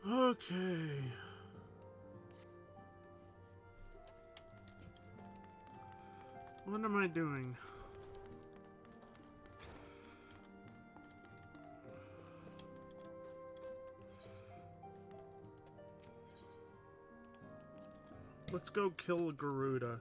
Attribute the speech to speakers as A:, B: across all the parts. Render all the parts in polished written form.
A: Okay. What am I doing? Let's go kill Garuda.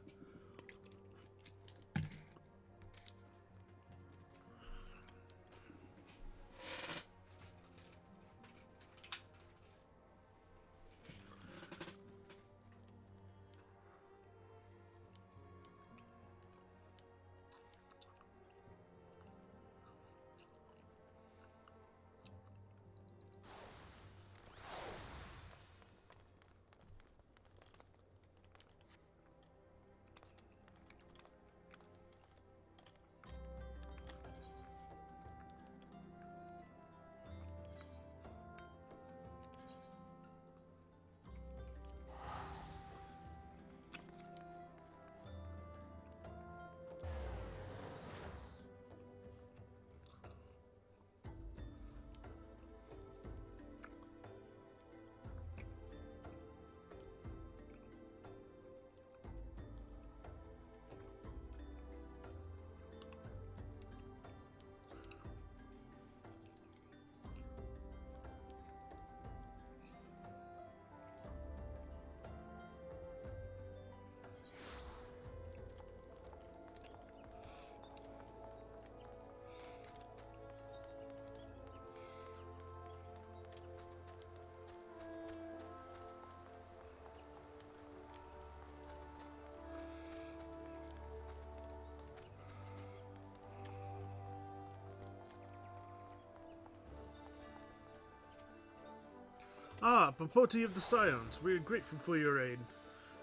A: Ah, Papoti of the Scions, we are grateful for your aid.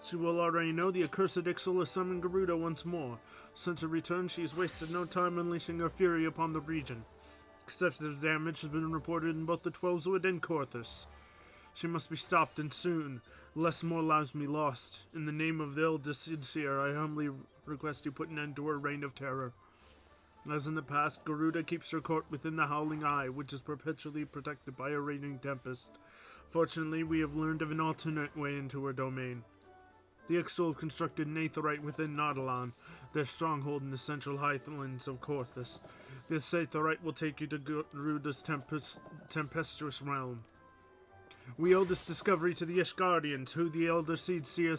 A: As you will already know, the accursed Ixal has summoned Garuda once more. Since her return, she has wasted no time unleashing her fury upon the region. Excessive damage has been reported in both the Twelveswood and Corthus. She must be stopped, and soon, lest more lives be lost. In the name of the eldest sincere, I humbly request you put an end to her reign of terror. As in the past, Garuda keeps her court within the Howling Eye, which is perpetually protected by a raging tempest. Fortunately, we have learned of an alternate way into her domain. The Ixtal have constructed an aetherite within Nautilon, their stronghold in the central highlands of Corthus. This aetherite will take you to Garuda's tempestuous realm. We owe this discovery to the Ishgardians, who the Elder Seed Seer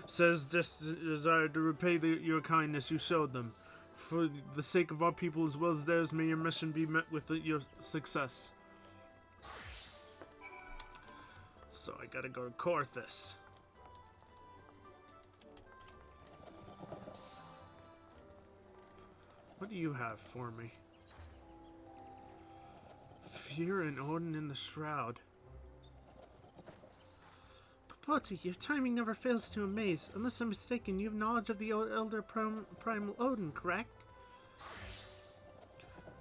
A: says desire to repay your kindness you showed them. For the sake of our people as well as theirs, may your mission be met with your success. So I gotta go to Corthus. What do you have for me? Fear and Odin in the Shroud. Papoti, your timing never fails to amaze. Unless I'm mistaken, you have knowledge of the Elder Primal Odin, correct?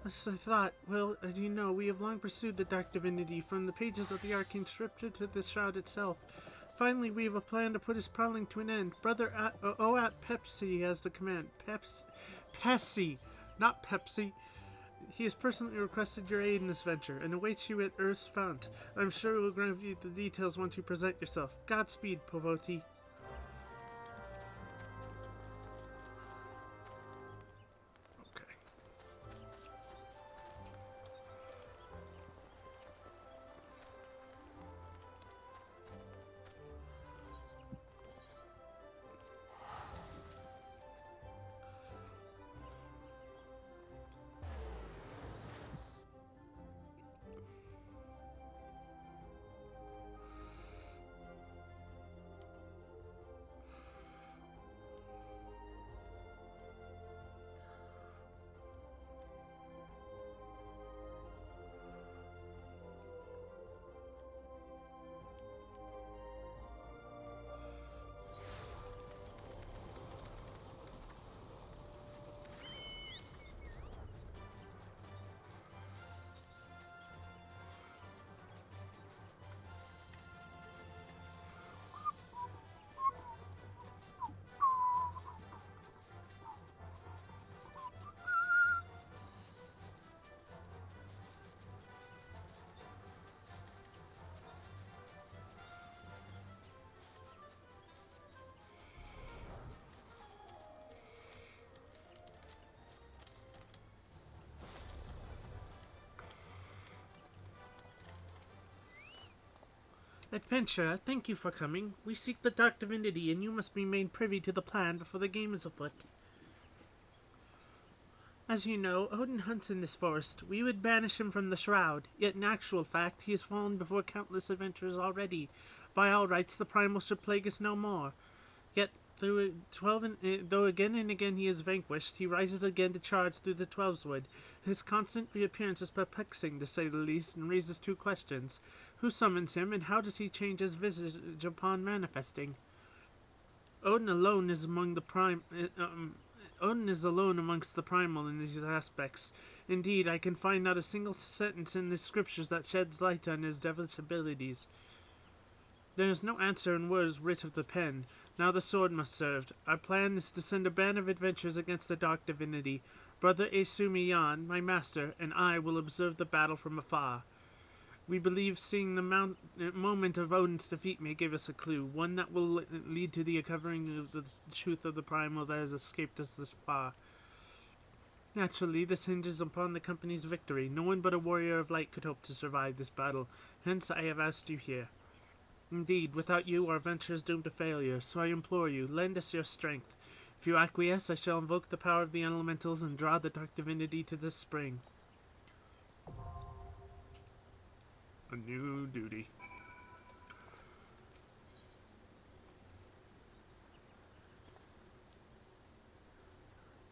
A: As I thought, well, as you know, we have long pursued the dark divinity, from the pages of the arcane scripture to the shroud itself. Finally, we have a plan to put his prowling to an end. Brother Oat Pepsi has the command. Pepsi, not Pepsi. He has personally requested your aid in this venture, and awaits you at Earth's Fount. I'm sure he will grant you the details once you present yourself. Godspeed, Papoti. Adventurer, thank you for coming. We seek the Dark Divinity, and you must be made privy to the plan before the game is afoot. As you know, Odin hunts in this forest. We would banish him from the Shroud, yet in actual fact he has fallen before countless adventurers already. By all rights, the Primal should plague us no more. Yet, though again and again he is vanquished, he rises again to charge through the Twelveswood. His constant reappearance is perplexing, to say the least, and raises two questions. Who summons him, and how does he change his visage upon manifesting? Odin alone is among the Odin is alone amongst the primal in these aspects. Indeed, I can find not a single sentence in the scriptures that sheds light on his devilish abilities. There is no answer in words writ of the pen. Now the sword must serve. Our plan is to send a band of adventurers against the Dark Divinity. Brother Esumiyan, my master, and I will observe the battle from afar. We believe seeing the moment of Odin's defeat may give us a clue, one that will lead to the uncovering of the truth of the primal that has escaped us this far. Naturally, this hinges upon the company's victory. No one but a warrior of light could hope to survive this battle. Hence, I have asked you here. Indeed, without you, our venture is doomed to failure, so I implore you, lend us your strength. If you acquiesce, I shall invoke the power of the elementals and draw the Dark Divinity to this spring. A new duty.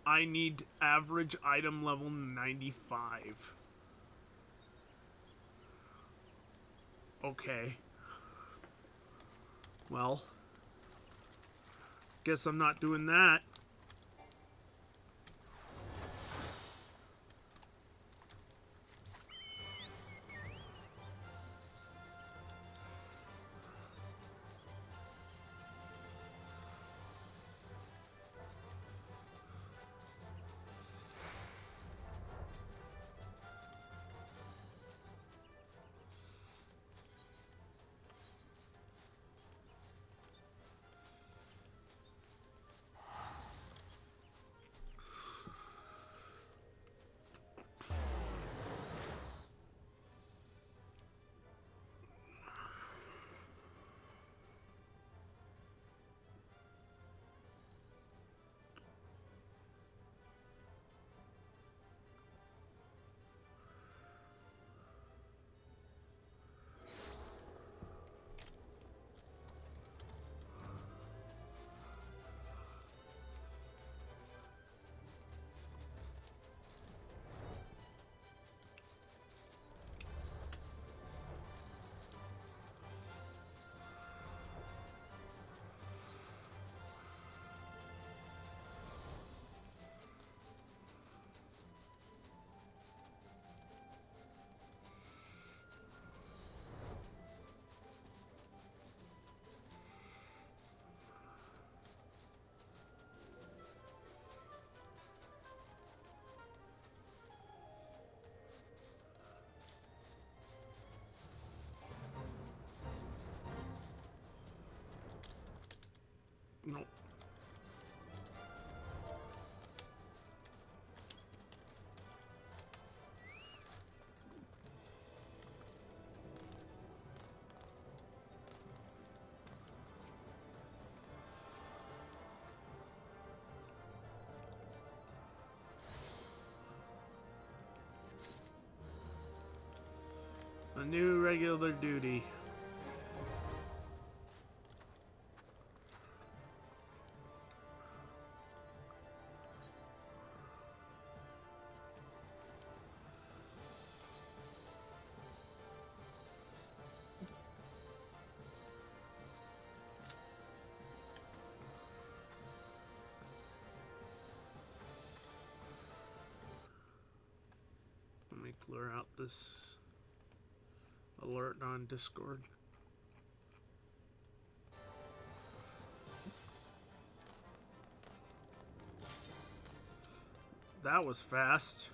A: I need average item level 95. Okay. Well, guess I'm not doing that. No. A new regular duty. Let me clear out this alert on Discord. That was fast.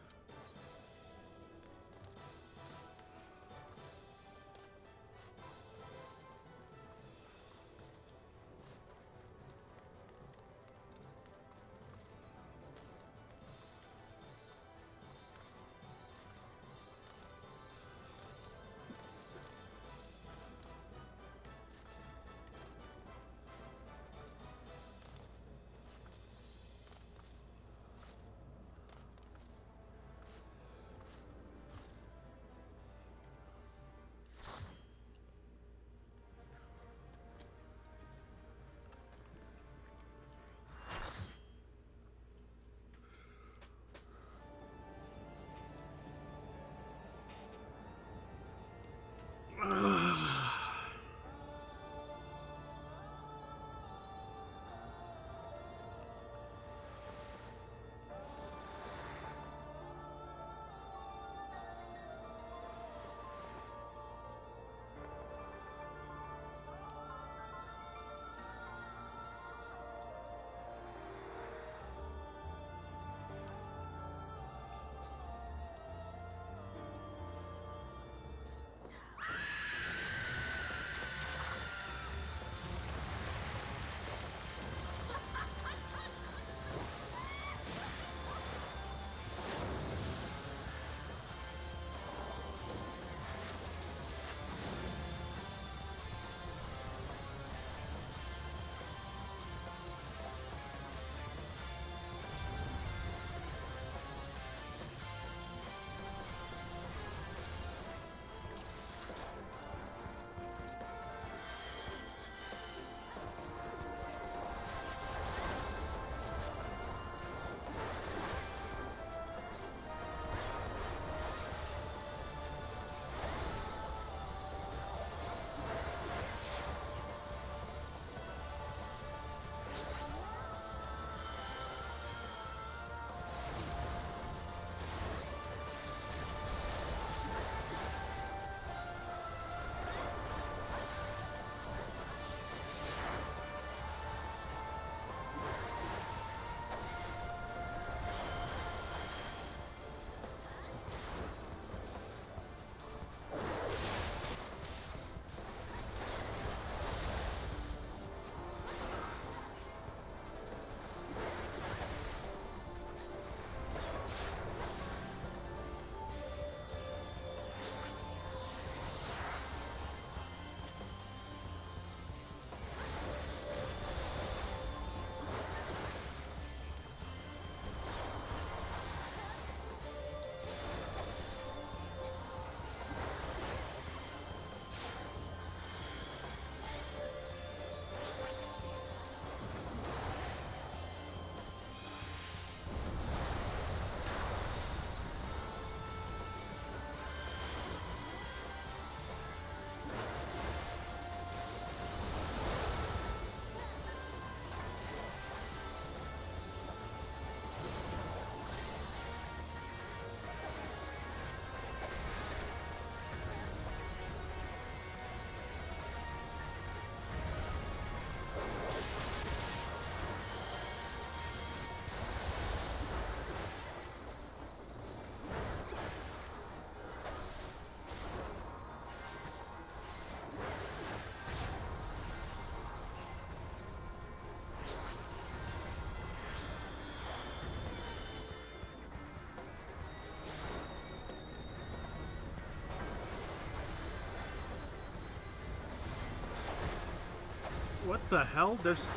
A: What the hell? There's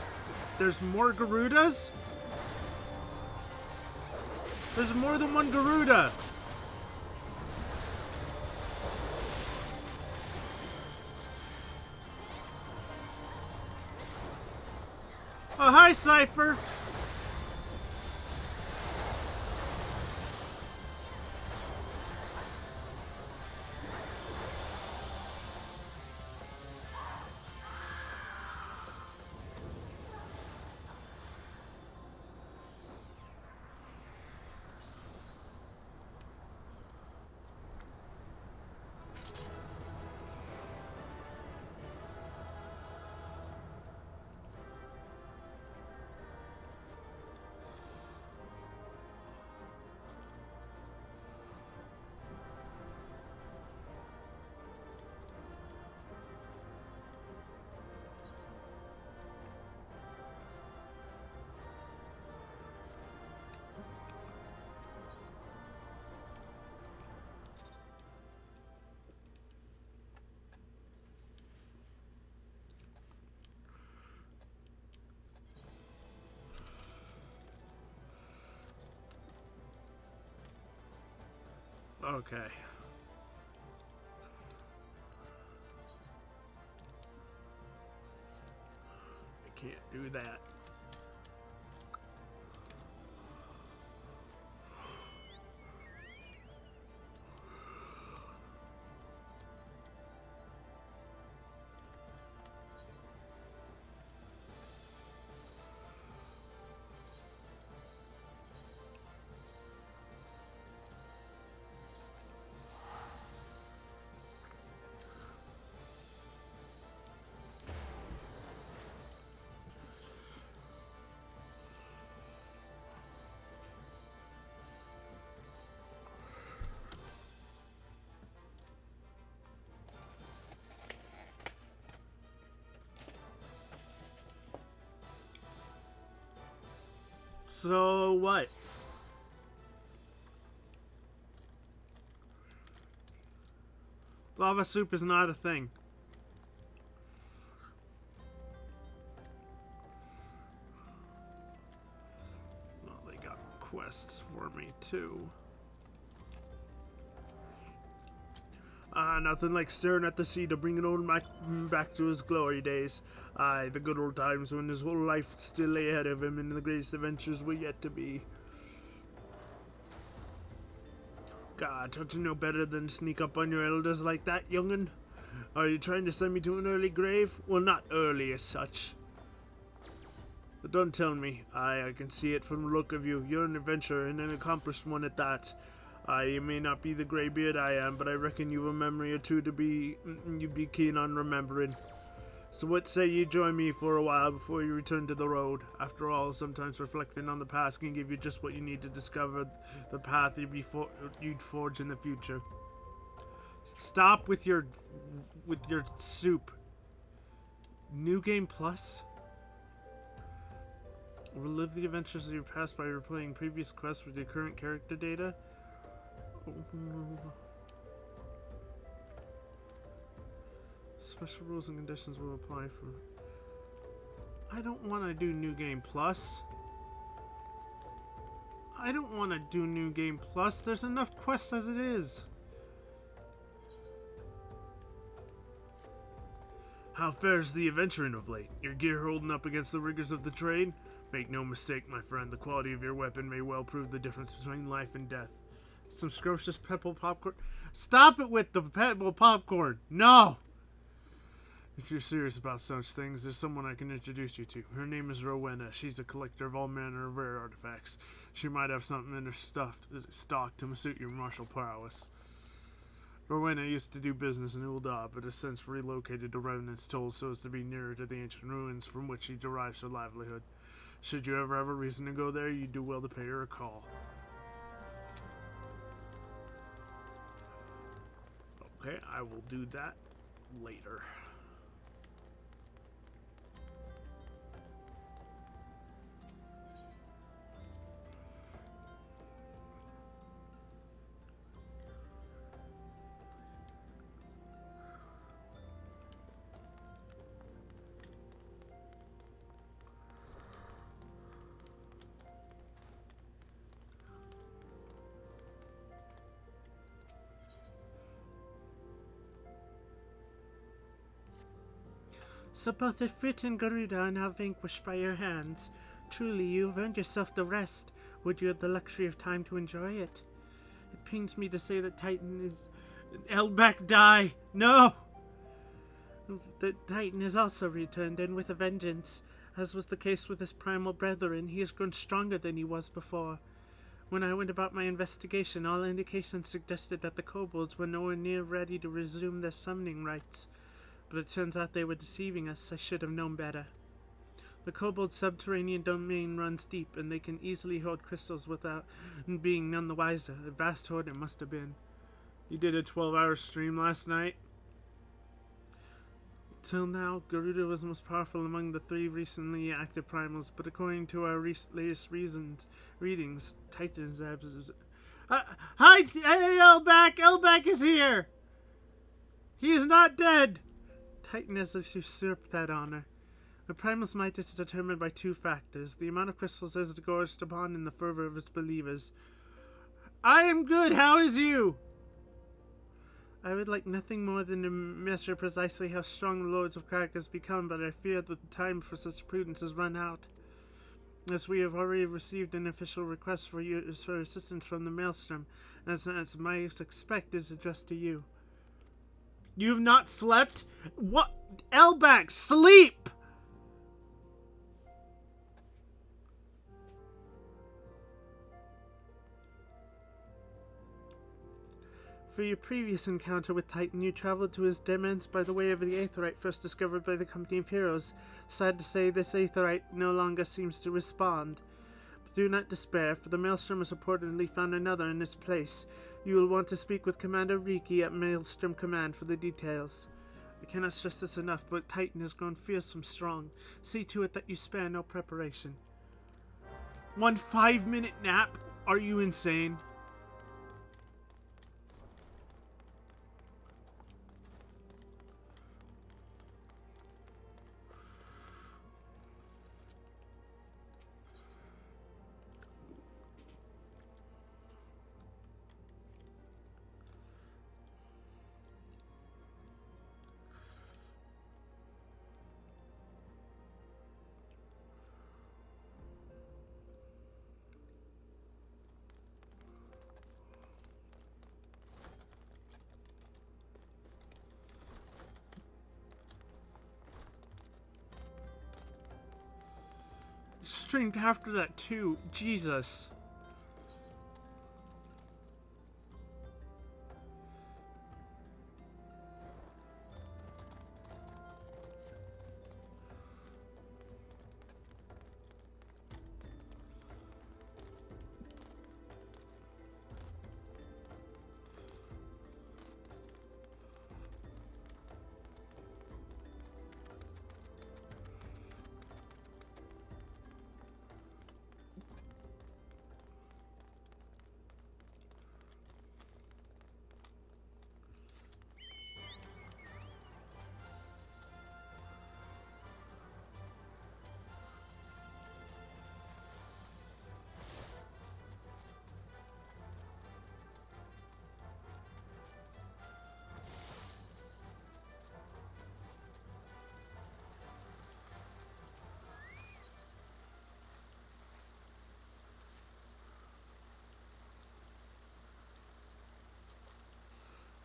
A: more Garudas? There's more than one Garuda! Oh, hi, Cypher! Okay. I can't do that. So what? Lava soup is not a thing. Well, they got quests for me too. Nothing like staring at the sea to bring it all back to his glory days. Aye, the good old times when his whole life still lay ahead of him and the greatest adventures were yet to be. God, don't you know better than to sneak up on your elders like that, young'un? Are you trying to send me to an early grave? Well, not early as such. But don't tell me. Aye, I can see it from the look of you. You're an adventurer and an accomplished one at that. You may not be the graybeard I am, but I reckon you've a memory or two you'd be keen on remembering. So what say you join me for a while before you return to the road? After all, sometimes reflecting on the past can give you just what you need to discover the path you'd forge in the future. Stop with your soup. New Game Plus? Relive the adventures of your past by replaying previous quests with your current character data? Special rules and conditions will apply for... I don't want to do New Game Plus. I don't want to do New Game Plus. There's enough quests as it is. How fares the adventuring of late? Your gear holding up against the rigors of the trade? Make no mistake, my friend, the quality of your weapon may well prove the difference between life and death. Some scrumptious pebble popcorn. Stop it with the pebble popcorn! No! If you're serious about such things, there's someone I can introduce you to. Her name is Rowena. She's a collector of all manner of rare artifacts. She might have something in her stock to suit your martial prowess. Rowena used to do business in Ul'dah, but has since relocated to Revenant's Toll so as to be nearer to the ancient ruins from which she derives her livelihood. Should you ever have a reason to go there, you do well to pay her a call. Okay, I will do that later. So both Ifrit and Garuda are now vanquished by your hands. Truly, you've earned yourself the rest. Would you have the luxury of time to enjoy it? It pains me to say that Titan is... Elbeck, die! No! The Titan has also returned, and with a vengeance. As was the case with his primal brethren, he has grown stronger than he was before. When I went about my investigation, all indications suggested that the kobolds were nowhere near ready to resume their summoning rites. But it turns out they were deceiving us. I should have known better. The kobold subterranean domain runs deep, and they can easily hoard crystals without being none the wiser. A vast hoard it must have been. You did a 12-hour stream last night? Till now, Garuda was most powerful among the 3 recently active primals, but according to our latest readings, Titan's absence... Hi, Elbeck! Elbeck is here! He is not dead! Titan has usurped that honor. The primal's might is determined by 2 factors: the amount of crystals it has gorged upon and the fervor of its believers. I am good, how is you? I would like nothing more than to measure precisely how strong the Lords of Crag has become, but I fear that the time for such prudence has run out. As we have already received an official request for assistance from the Maelstrom, as my expect is addressed to you. You have not slept? What? Elbeck, sleep! For your previous encounter with Titan, you traveled to his demons by the way of the Aetheryte first discovered by the Company of Heroes. Sad to say, this Aetheryte no longer seems to respond. But do not despair, for the Maelstrom has reportedly found another in its place. You will want to speak with Commander Riki at Maelstrom Command for the details. I cannot stress this enough, but Titan has grown fearsome strong. See to it that you spare no preparation. 1 5-minute nap? Are you insane? Streamed after that too. Jesus.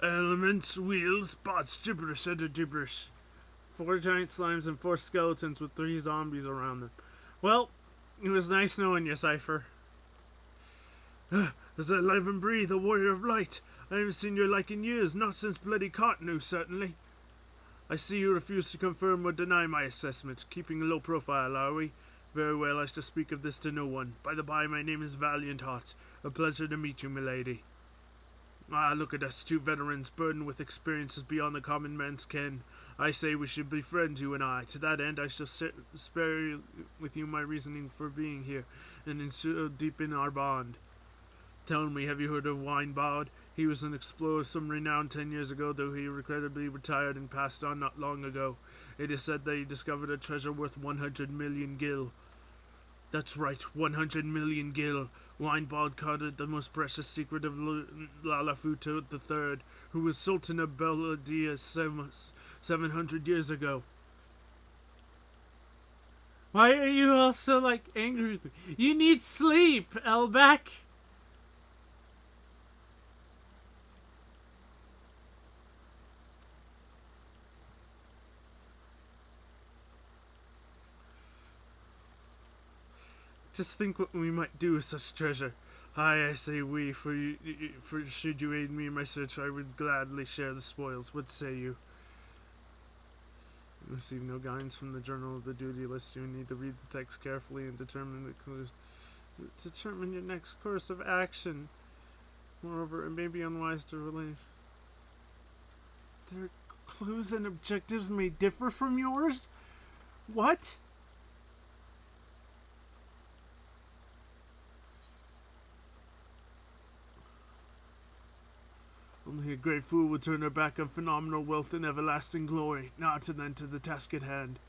A: Elements, wheels, bots, gibberish, utter gibberish. 4 giant slimes and 4 skeletons with 3 zombies around them. Well, it was nice knowing you, Cypher. As I live and breathe, a warrior of light. I haven't seen your like in years, not since bloody Cottonoo, certainly. I see you refuse to confirm or deny my assessment. Keeping a low profile, are we? Very well, I shall speak of this to no one. By the by, my name is Valiant Heart. A pleasure to meet you, milady. Ah, look at us, 2 veterans, burdened with experiences beyond the common man's ken. I say we should be friends, you and I. To that end, I shall spare with you my reasoning for being here, and so deepen our bond. Tell me, have you heard of Winebald? He was an explorer of some renown 10 years ago, though he regrettably retired and passed on not long ago. It is said that he discovered a treasure worth 100 million gil. That's right, 100 million gil. Winebald guarded the most precious secret of Lalafuto III, who was Sultan of Beladia 700 years ago. Why are you all so, like, angry with me? You need sleep, Elbeck! Just think what we might do with such treasure. Aye, I say we, for should you aid me in my search, I would gladly share the spoils. What say you? You receive no guidance from the journal of the duty list. You need to read the text carefully and determine the clues. Determine your next course of action. Moreover, it may be unwise to relate. Their clues and objectives may differ from yours? What? Only a great fool would turn her back on phenomenal wealth and everlasting glory, not to then to the task at hand.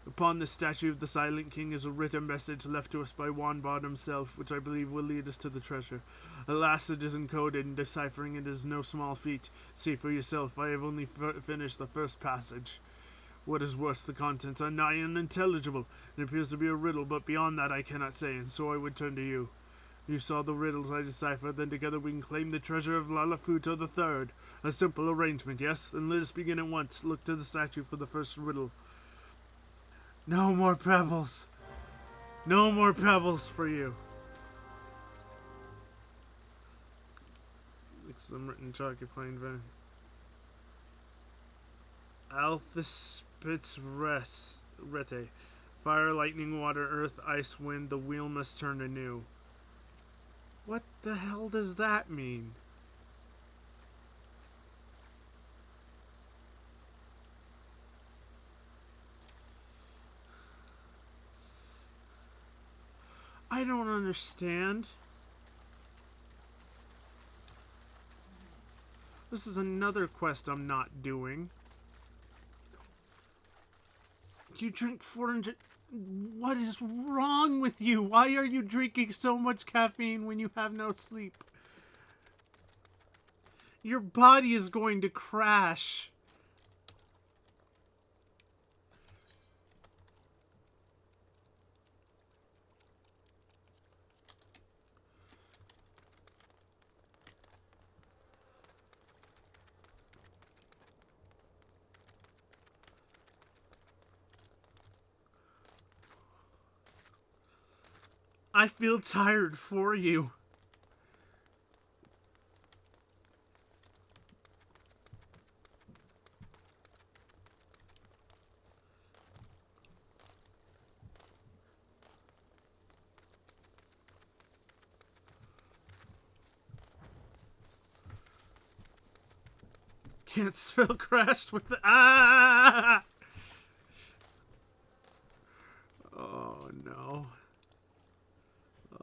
A: Upon the statue of the Silent King is a written message left to us by Wanbot himself, which I believe will lead us to the treasure. Alas, it is encoded, and deciphering it is no small feat. See for yourself, I have only finished the first passage. What is worse, the contents are nigh unintelligible. It appears to be a riddle, but beyond that I cannot say, and so I would turn to you. You saw the riddles I deciphered, then together we can claim the treasure of Lalafuto III. A simple arrangement, yes? Then let us begin at once. Look to the statue for the first riddle. No more pebbles. No more pebbles for you. Like some written chalk you find very. Alphaspitz rete. Fire, lightning, water, earth, ice, wind, the wheel must turn anew. What the hell does that mean? I don't understand. This is another quest I'm not doing. You drink 400... What is wrong with you? Why are you drinking so much caffeine when you have no sleep? Your body is going to crash. I feel tired for you. Can't spell crash with the... Ah! Oh, no.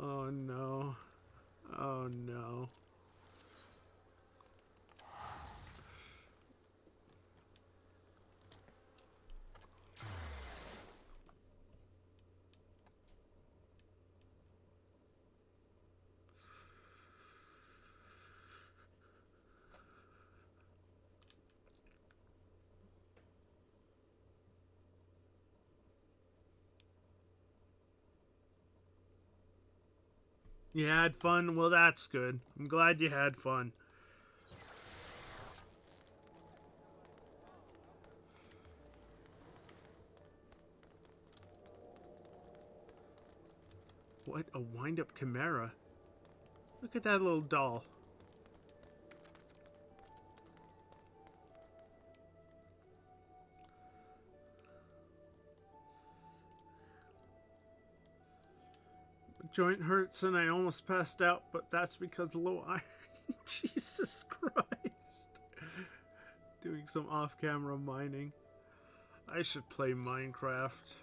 A: Oh, no. Oh, no. You had fun? Well, that's good. I'm glad you had fun. What? A wind-up chimera? Look at that little doll. My joint hurts and I almost passed out, but that's because low iron. Jesus Christ. Doing some off-camera mining. I should play Minecraft.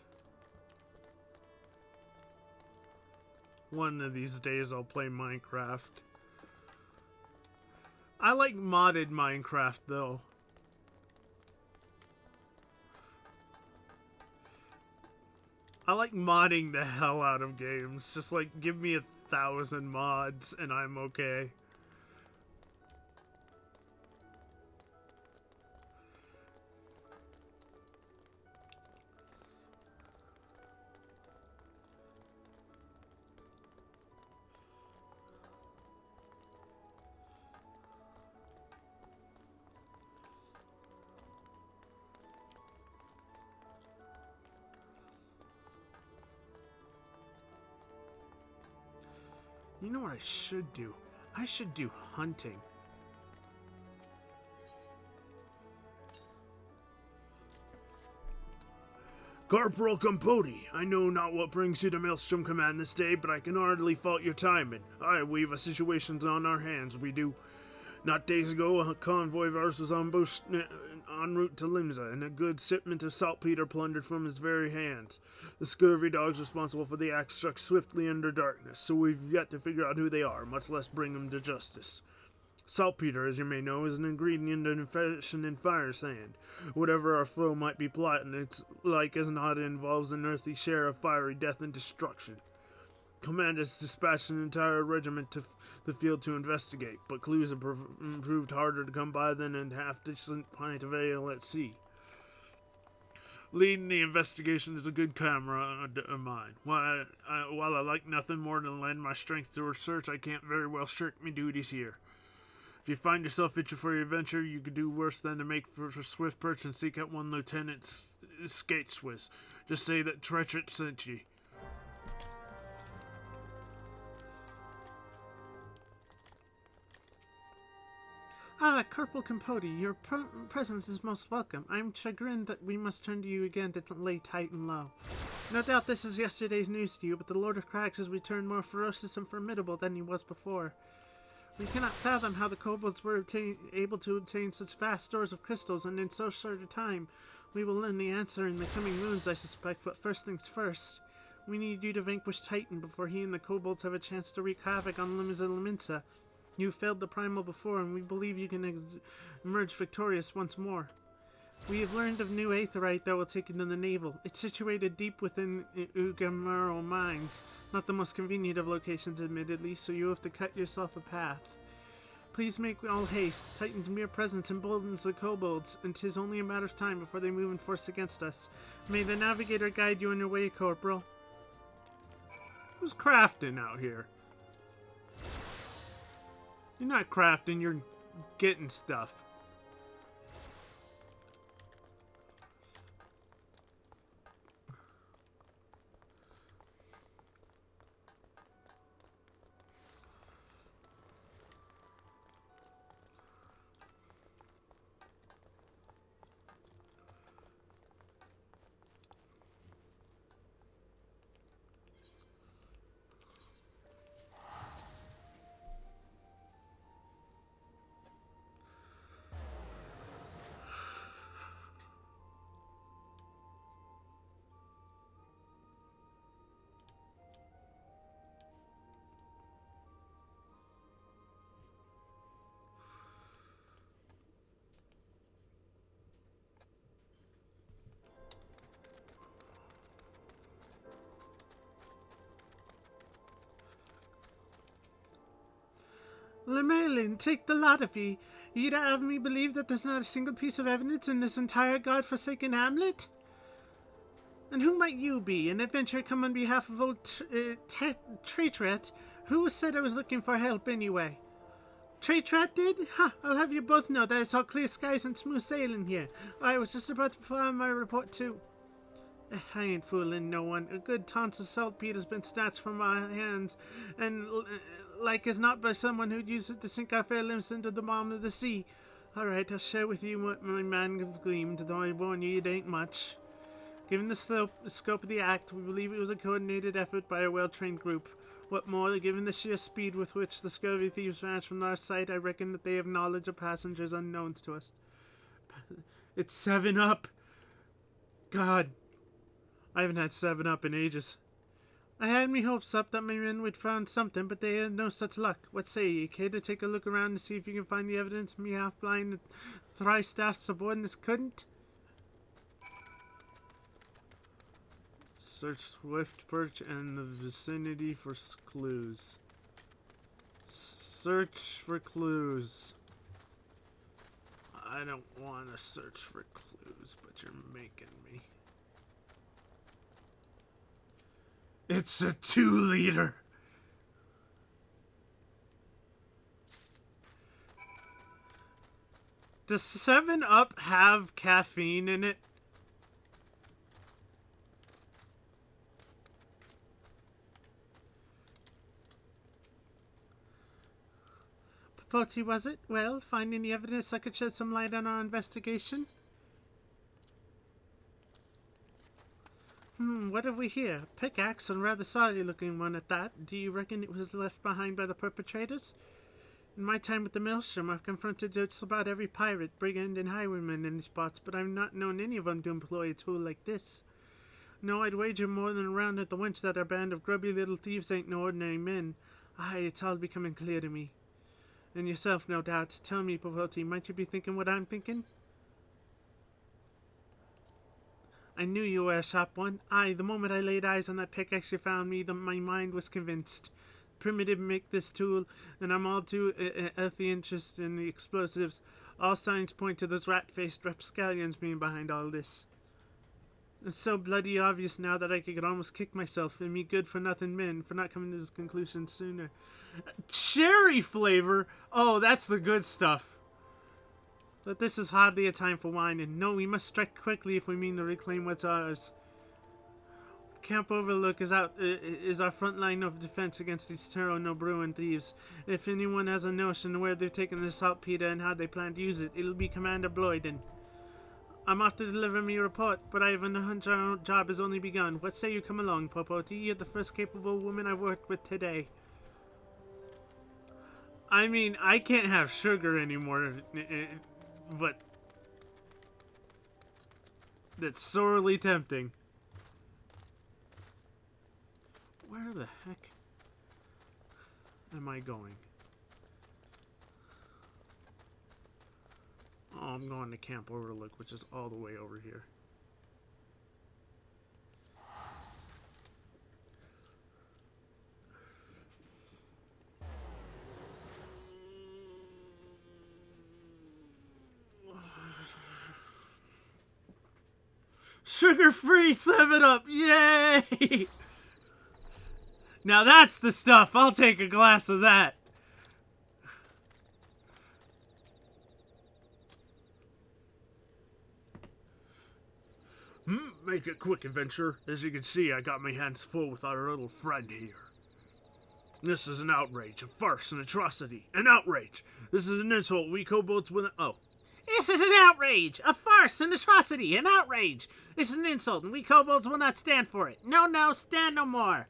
A: One of these days I'll play Minecraft. I like modded Minecraft though. I like modding the hell out of games. Just like give me 1,000 mods and I'm okay. You know what I should do? I should do hunting. Corporal Capote, I know not what brings you to Maelstrom Command this day, but I can hardly fault your timing. Aye, we've a situation on our hands, we do. Not days ago, a convoy of ours was en route to Limsa, and a good shipment of saltpeter plundered from his very hands. The scurvy dogs responsible for the act struck swiftly under darkness, so we've yet to figure out who they are, much less bring them to justice. Saltpeter, as you may know, is an ingredient in fashion in fire sand. Whatever our foe might be plotting, it's like as not it involves an earthly share of fiery death and destruction. Command has dispatched an entire regiment to the field to investigate, but clues have proved harder to come by than a half-decent pint of ale at sea. Leading the investigation is a good comrade of mine. While I like nothing more than lend my strength to research, I can't very well shirk my duties here. If you find yourself itching for your adventure, you could do worse than to make for swift perch and seek out one Lieutenant Skate Swiss. Just say that Treacherett sent ye.
B: Ah, Corporal Capote, your presence is most welcome. I'm chagrined that we must turn to you again to lay tight and low. No doubt this is yesterday's news to you, but the Lord of Crags has returned more ferocious and formidable than he was before. We cannot fathom how the kobolds were able to obtain such vast stores of crystals, and in so short a time. We will learn the answer in the coming moons, I suspect, but first things first. We need you to vanquish Titan before he and the kobolds have a chance to wreak havoc on Limsa. You failed the primal before, and we believe you can emerge victorious once more. We have learned of new aetheryte that will take you to the navel. It's situated deep within Ugamaro mines. Not the most convenient of locations, admittedly, so you have to cut yourself a path. Please make all haste. Titan's mere presence emboldens the kobolds, and 'tis only a matter of time before they move in force against us. May the navigator guide you on your way, Corporal.
A: Who's crafting out here? You're not crafting, you're getting stuff.
B: Lemelin, take the lot of ye. Ye'd have me believe that there's not a single piece of evidence in this entire god-forsaken hamlet? And who might you be? An adventurer come on behalf of old Treacherett? Who said I was looking for help anyway? Treacherett did? Ha! I'll have you both know that it's all clear skies and smooth sailing here. I was just about to file my report too. I ain't fooling no one. A good tons of saltpeter has been snatched from my hands, and like as not by someone who'd use it to sink our fair limbs into the bottom of the sea. All right, I'll share with you what my man have gleamed, though I warn you it ain't much. Given the scope of the act, we believe it was a coordinated effort by a well-trained group. What more, given the sheer speed with which the scurvy thieves vanished from our sight, I reckon that they have knowledge of passengers unknown to us.
A: It's 7-Up! God, I haven't had 7-Up in ages.
B: I had me hopes up that my men would found something, but they had no such luck. What say ye? Care to take a look around and see if you can find the evidence me half-blind thrice-staffed subordinates couldn't?
A: Search Swift Perch and the vicinity for clues. Search for clues. I don't want to search for clues, but you're making me. It's a 2-liter.
B: Does 7-Up have caffeine in it? Popoti, was it? Well, find any evidence that could shed some light on our investigation? What have we here? A pickaxe, and rather sorry-looking one at that. Do you reckon it was left behind by the perpetrators? In my time with the Maelstrom, I've confronted just about every pirate, brigand, and highwayman in these parts, but I've not known any of them to employ a tool like this. No, I'd wager more than a round at the wench that our band of grubby little thieves ain't no ordinary men. Aye, it's all becoming clear to me. And yourself, no doubt. Tell me, Popoti, might you be thinking what I'm thinking? I knew you were a sharp one. Aye, the moment I laid eyes on that pickaxe you found me, my mind was convinced. Primitive make this tool, and I'm all too healthy interest in the explosives. All signs point to those rat-faced rapscallions being behind all this. It's so bloody obvious now that I could almost kick myself, and me good-for-nothing men for not coming to this conclusion sooner. Cherry flavor? Oh, that's the good stuff. But this is hardly a time for whining. No, we must strike quickly if we mean to reclaim what's ours. Camp Overlook is our front line of defense against these Taro no Bruin thieves. If anyone has a notion where they've taken the saltpeter and how they plan to use it, it'll be Commander Bloyden. I'm off to deliver me a report, but I have a hunch our job has only begun. What say you come along, Popoti? You're the first capable woman I've worked with today. I mean, I can't have sugar anymore, but that's sorely tempting. Where the heck am I going? Oh, I'm going to Camp Overlook, which is all the way over here. Sugar-free 7-Up! Yay! Now that's the stuff! I'll take a glass of that! Make it quick, adventure. As you can see, I got my hands full with our little friend here. This is an outrage, a farce, an atrocity. An outrage! This is an insult we kobolds will... Oh. This is an outrage! A farce, an atrocity, an outrage! This is an insult, and we kobolds will not stand for it. No, no, stand no more!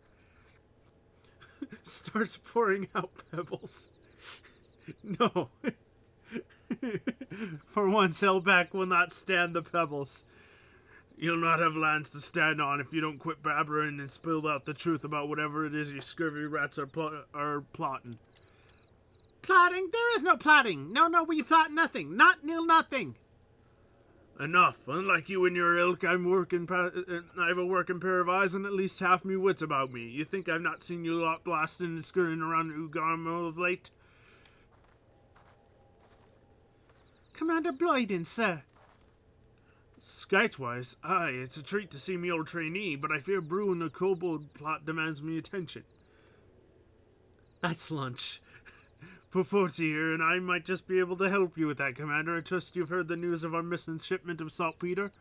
B: Starts pouring out pebbles. No. For once, Hellback will not stand the pebbles. You'll not have lands to stand on if you don't quit babbling and spill out the truth about whatever it is you scurvy rats are plotting. Plotting? There is no plotting. No, no, we plot nothing. Not nil nothing. Enough. Unlike you and your ilk, I have a working pair of eyes and at least half me wits about me. You think I've not seen you lot blasting and scurrying around Ugarmo of late? Commander Bloyden, sir. Skitewise, aye, it's a treat to see me old trainee, but I fear brewing the kobold plot demands me attention. That's lunch. Popoti here, and I might just be able to help you with that, Commander. I trust you've heard the news of our missing shipment of saltpeter.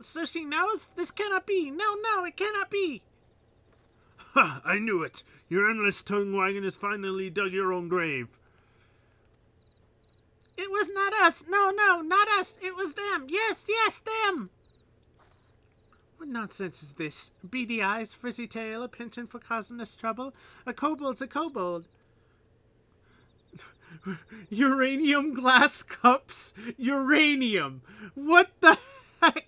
B: So she knows? This cannot be. No, no, it cannot be. Ha! I knew it. Your endless tongue wagging has finally dug your own grave. It was not us. No, no, not us. It was them. Yes, yes, them. What nonsense is this? Beady eyes, frizzy tail, a penchant for causing us trouble. A kobold's a kobold. Uranium glass cups. Uranium. What the heck?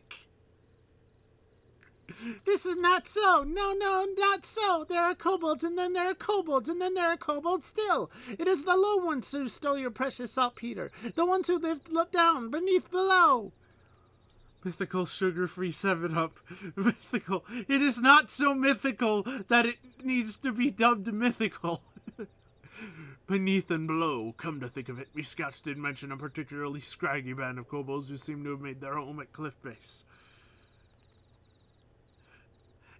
B: This is not so. No, no, not so. There are kobolds, and then there are kobolds, and then there are kobolds still. It is the low ones who stole your precious saltpeter. The ones who lived down, beneath, below. Mythical sugar-free 7-Up. Mythical. It is not so mythical that it needs to be dubbed mythical. Beneath and below, come to think of it, me scouts did mention a particularly scraggy band of kobolds who seem to have made their home at Cliff Base.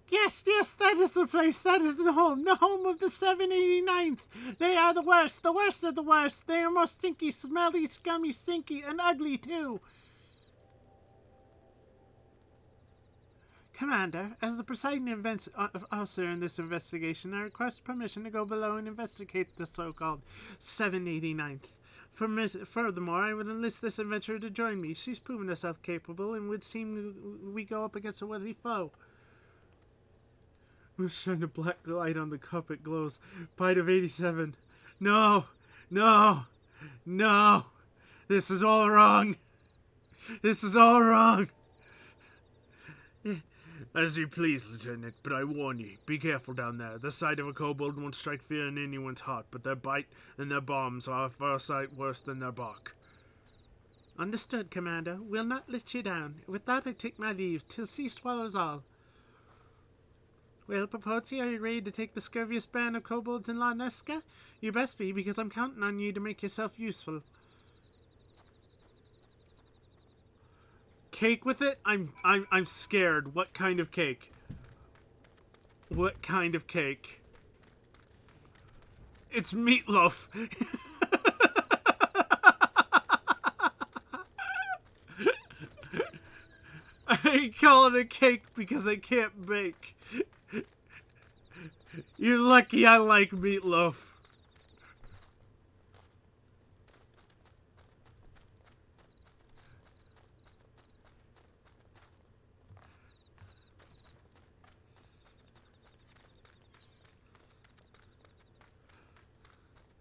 B: Yes, yes, that is the place, that is the home of the 789th. They are the worst of the worst. They are most stinky, smelly, scummy, stinky, and ugly too. Commander, as the presiding officer in this investigation, I request permission to go below and investigate the so-called 789th. Furthermore, I would enlist this adventurer to join me. She's proven herself capable and would seem we go up against a worthy foe. We shine a black light on the cup. It glows. Bite of 87. No! No! No! This is all wrong! This is all wrong!
A: As you please, Lieutenant, but I warn you, be careful down there. The sight of a kobold won't strike fear in anyone's heart, but their bite and their bombs are a far sight worse than their bark.
B: Understood, Commander. We'll not let you down. With that, I take my leave, till sea swallows all. Well, Popoti, are you ready to take the scurviest band of kobolds in La Nesca? You best be, because I'm counting on you to make yourself useful.
A: Cake with it? I'm scared. What kind of cake? What kind of cake? It's meatloaf. I call it a cake because I can't bake. You're lucky I like meatloaf.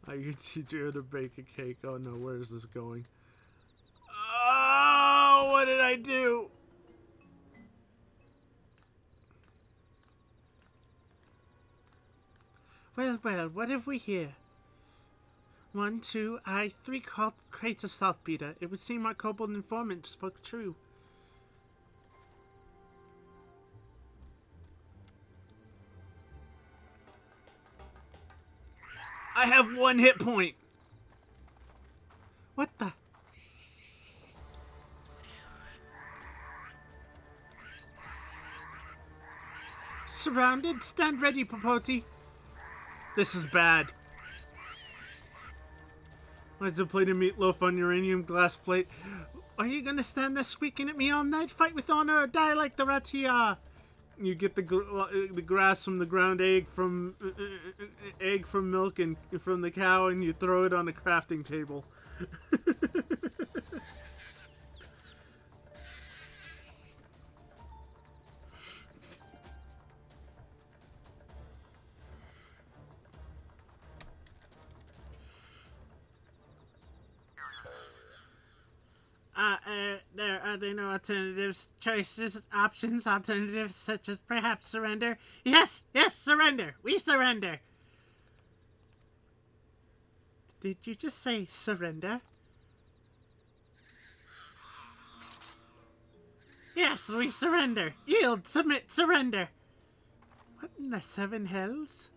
A: I can teach you how to bake a cake. Oh no, where is this going? Oh, what did I do?
B: Well, well, what have we here? 1, 2, 3 crates of saltpeter. It would seem our kobold informant spoke true.
A: I have 1 hit point.
B: What the? Surrounded? Stand ready, Popoti.
A: This is bad. Why's a plate of meatloaf on uranium glass plate?
B: Are you gonna stand there squeaking at me all night? Fight with honor or die like the rats you are.
A: You get the grass from the ground egg from milk and from the cow, and you throw it on a crafting table.
B: Are there no alternatives, choices, options, alternatives such as perhaps surrender? Yes, yes, surrender. We surrender. Did you just say surrender? Yes, we surrender. Yield, submit, surrender. What in the 7 hells?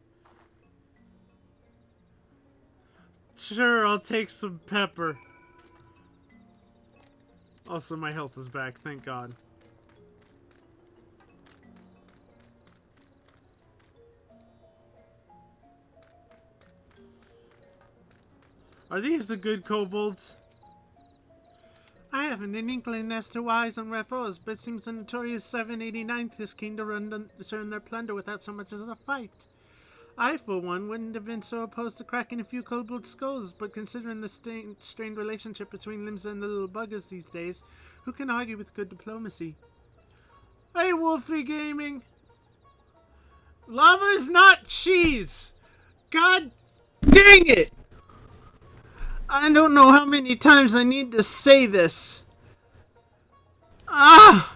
A: Sure, I'll take some pepper. Also, my health is back, thank God. Are these the good kobolds?
B: I haven't an inkling as to whys and wherefores, but it seems the notorious 789th is keen to return their plunder without so much as a fight. I, for one, wouldn't have been so opposed to cracking a few kobold skulls, but considering the strained relationship between Limsa and the little buggers these days, who can argue with good diplomacy?
A: Hey, Wolfie Gaming! Lava's not cheese! God dang it! I don't know how many times I need to say this. Ah!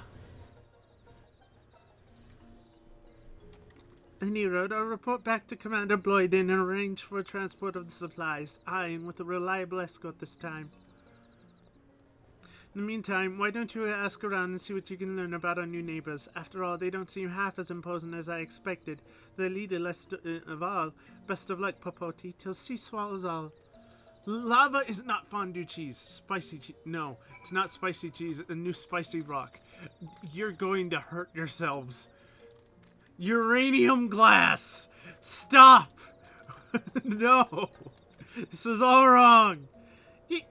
B: Any road, I'll report back to Commander Bloyd and arrange for transport of the supplies. Aye, and with a reliable escort this time. In the meantime, why don't you ask around and see what you can learn about our new neighbors? After all, they don't seem half as imposing as I expected. Their leader, last of all. Best of luck, Popoti, till she swallows all.
A: Lava is not fondue cheese. Spicy cheese. No, it's not spicy cheese. It's a new spicy rock. You're going to hurt yourselves. Uranium glass! Stop! No! This is all wrong!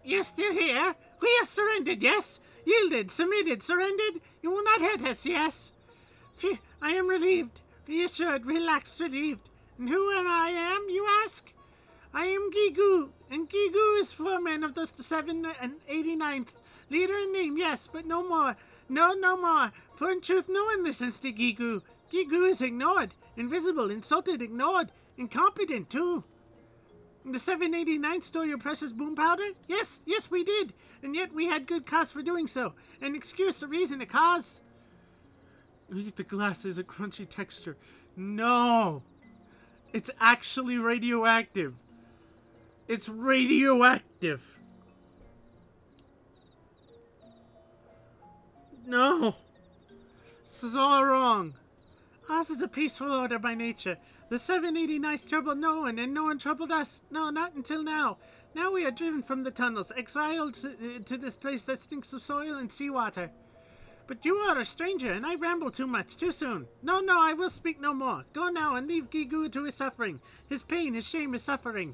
B: You're still here? We have surrendered, yes? Yielded, submitted, surrendered? You will not hurt us, yes? Phew, I am relieved. Reassured, relaxed, relieved. And who am I, you ask? I am Gigu, and Gigu is foreman of the 789th. Leader in name, yes, but no more. No, no more. For in truth, no one listens to Gigu. Gigu is ignored, invisible, insulted, ignored, incompetent, too. The 789th stole your precious boom powder? Yes, yes, we did. And yet we had good cause for doing so. An excuse, a reason, a cause. The glass is a crunchy texture. No! It's actually radioactive. It's radioactive. No! This is all wrong. Ours is a peaceful order by nature. The 789th troubled no one, and no one troubled us. No, not until now. Now we are driven from the tunnels, exiled to this place that stinks of soil and seawater. But you are a stranger, and I ramble too much, too soon. No, no, I will speak no more. Go now and leave Gigu to his suffering. His pain, his shame, his suffering.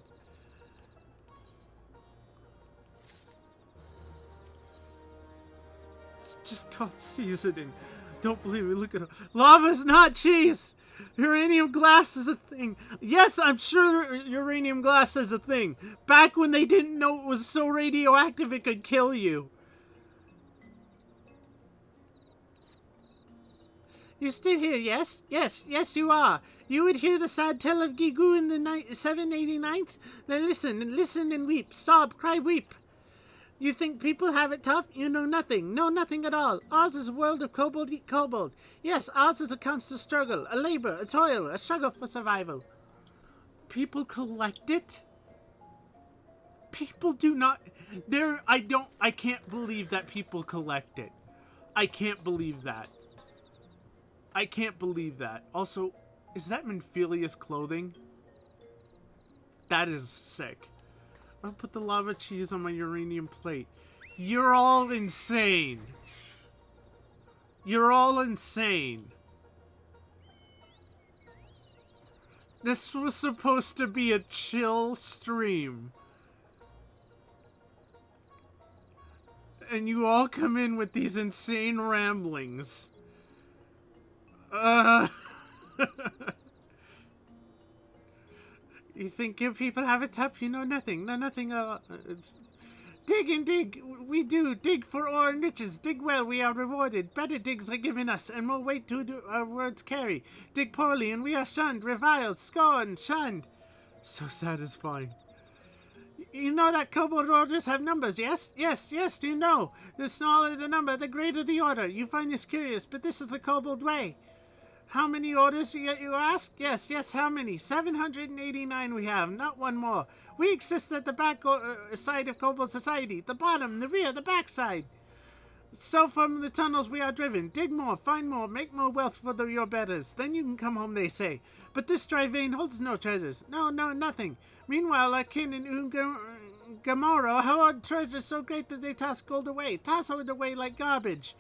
B: It's just called seasoning. Don't believe me, look at it. Lava's not cheese! Uranium glass is a thing. Yes, I'm sure uranium glass is a thing. Back when they didn't know it was so radioactive it could kill you. You're still here, yes? Yes, yes, you are. You would hear the sad tale of Gigu in the 789th? Then listen, and listen and weep. Sob, cry, weep. You think people have it tough? You know nothing. Know nothing at all. Ours is a world of kobold eat kobold. Yes, ours is a constant struggle, a labor, a toil, a struggle for survival. People collect it? People do not... I can't believe that people collect it. I can't believe that. I can't believe that. Also, is that Menphelius clothing? That is sick. I'll put the lava cheese on my uranium plate. You're all insane. You're all insane. This was supposed to be a chill stream. And you all come in with these insane ramblings. You think you people have it tough? You know nothing. Know nothing. Dig and dig. We do. Dig for ore and riches. Dig well, we are rewarded. Better digs are given us, and more weight do our words carry. Dig poorly, and we are shunned, reviled, scorned, shunned. So satisfying. You know that kobold orders have numbers, yes? Yes, yes, do you know? The smaller the number, the greater the order. You find this curious, but this is the kobold way. How many orders you ask? Yes, yes, how many? 789 we have, not one more. We exist at the back side of Kobold Society. The bottom, the rear, the back side. So from the tunnels we are driven. Dig more, find more, make more wealth for your betters. Then you can come home, they say. But this dry vein holds no treasures. No, no, nothing. Meanwhile, our kin in Gamora hoard treasures so great that they toss gold away. Toss it away like garbage.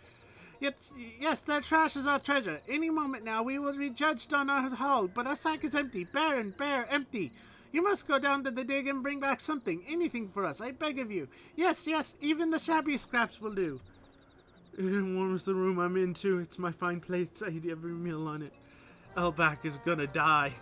B: Yet, yes, their trash is our treasure. Any moment now, we will be judged on our haul, but our sack is empty, barren, bare, empty. You must go down to the dig and bring back something, anything for us, I beg of you. Yes, yes, even the shabby scraps will do. It warms the room I'm in, too. It's my fine plates. I eat every meal on it. Elback is gonna die.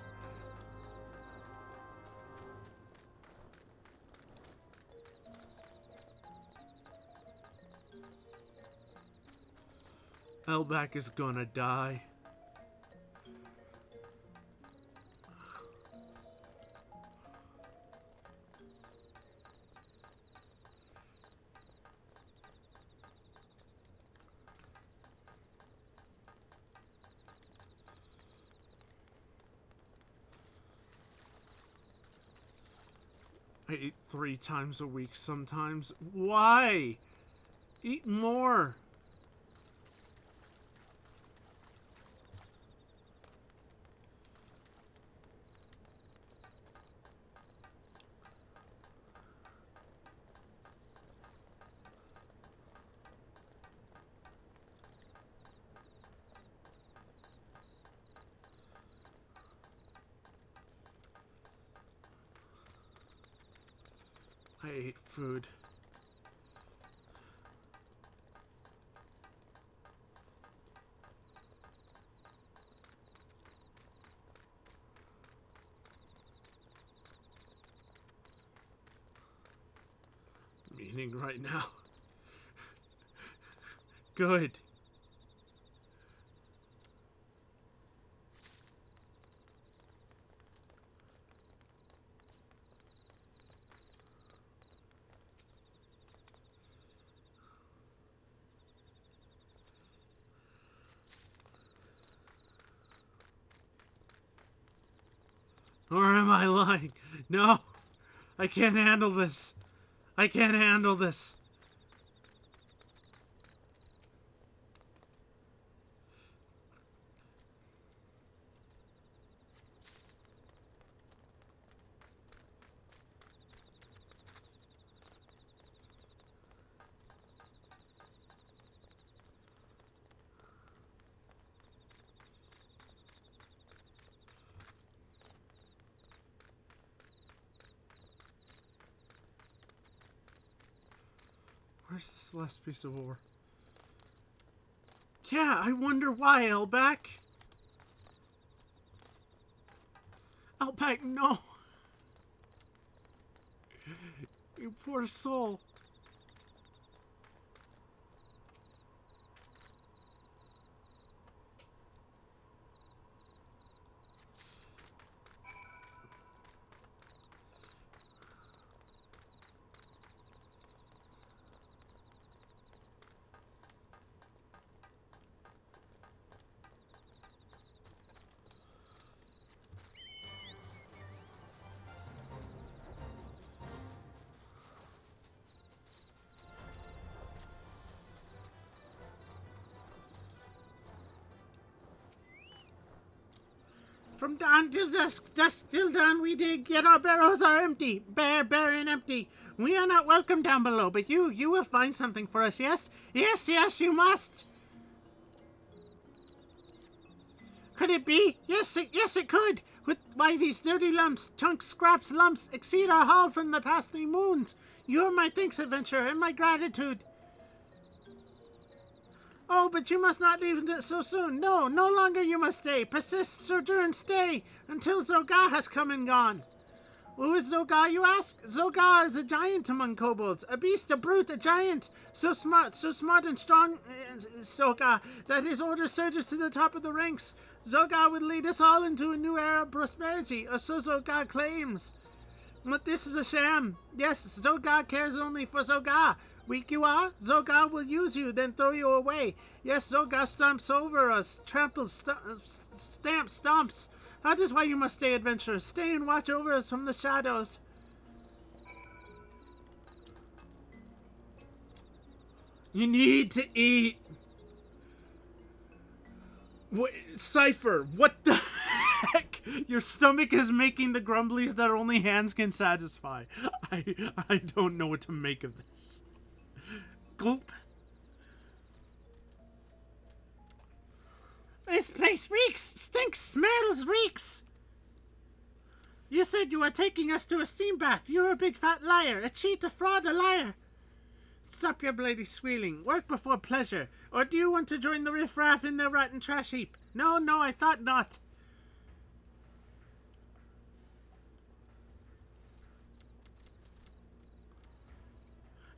B: Elback is gonna die. I eat 3 times a week sometimes. Why? Eat more. I ate food.
A: eating right now. Good. Or am I lying? No! I can't handle this! I can't handle this! Where's this last piece of ore? Yeah, I wonder why, Elback. Elback, no. You poor soul. From dawn till dusk, dusk till dawn we dig, yet our barrows are empty, bare and empty. We are not welcome down below, but you will find something for us, yes? Yes, you must. Could it be? Yes, it could. Why these dirty lumps, chunks, scraps, lumps, exceed our haul from the past 3 moons. You are my thanks, adventurer, and my gratitude. Oh, but you must not leave so soon. No longer you must stay. Persist, sojourn, stay, until Zoga has come and gone. Who is Zoga, you ask? Zoga is a giant among kobolds. A beast, a brute, a giant. So smart and strong, Zoga, that his order surges to the top of the ranks. Zoga would lead us all into a new era of prosperity, or so Zoga claims. But this is a sham. Yes, Zoga cares only for Zoga. Weak you are? Zoga will use you, then throw you away. Yes, Zoga stomps over us, tramples, stomps. That is why you must stay, adventurer. Stay and watch over us from the shadows. You need to eat. Cypher, what the heck? Your stomach is making the grumblies that only hands can satisfy. I don't know what to make of this. Gloop. This place reeks, stinks, smells, reeks. You said you were taking us to a steam bath. You're a big fat liar, a cheat, a fraud, a liar. Stop your bloody squealing. Work before pleasure. Or do you want to join the riffraff in their rotten trash heap? No, I thought not.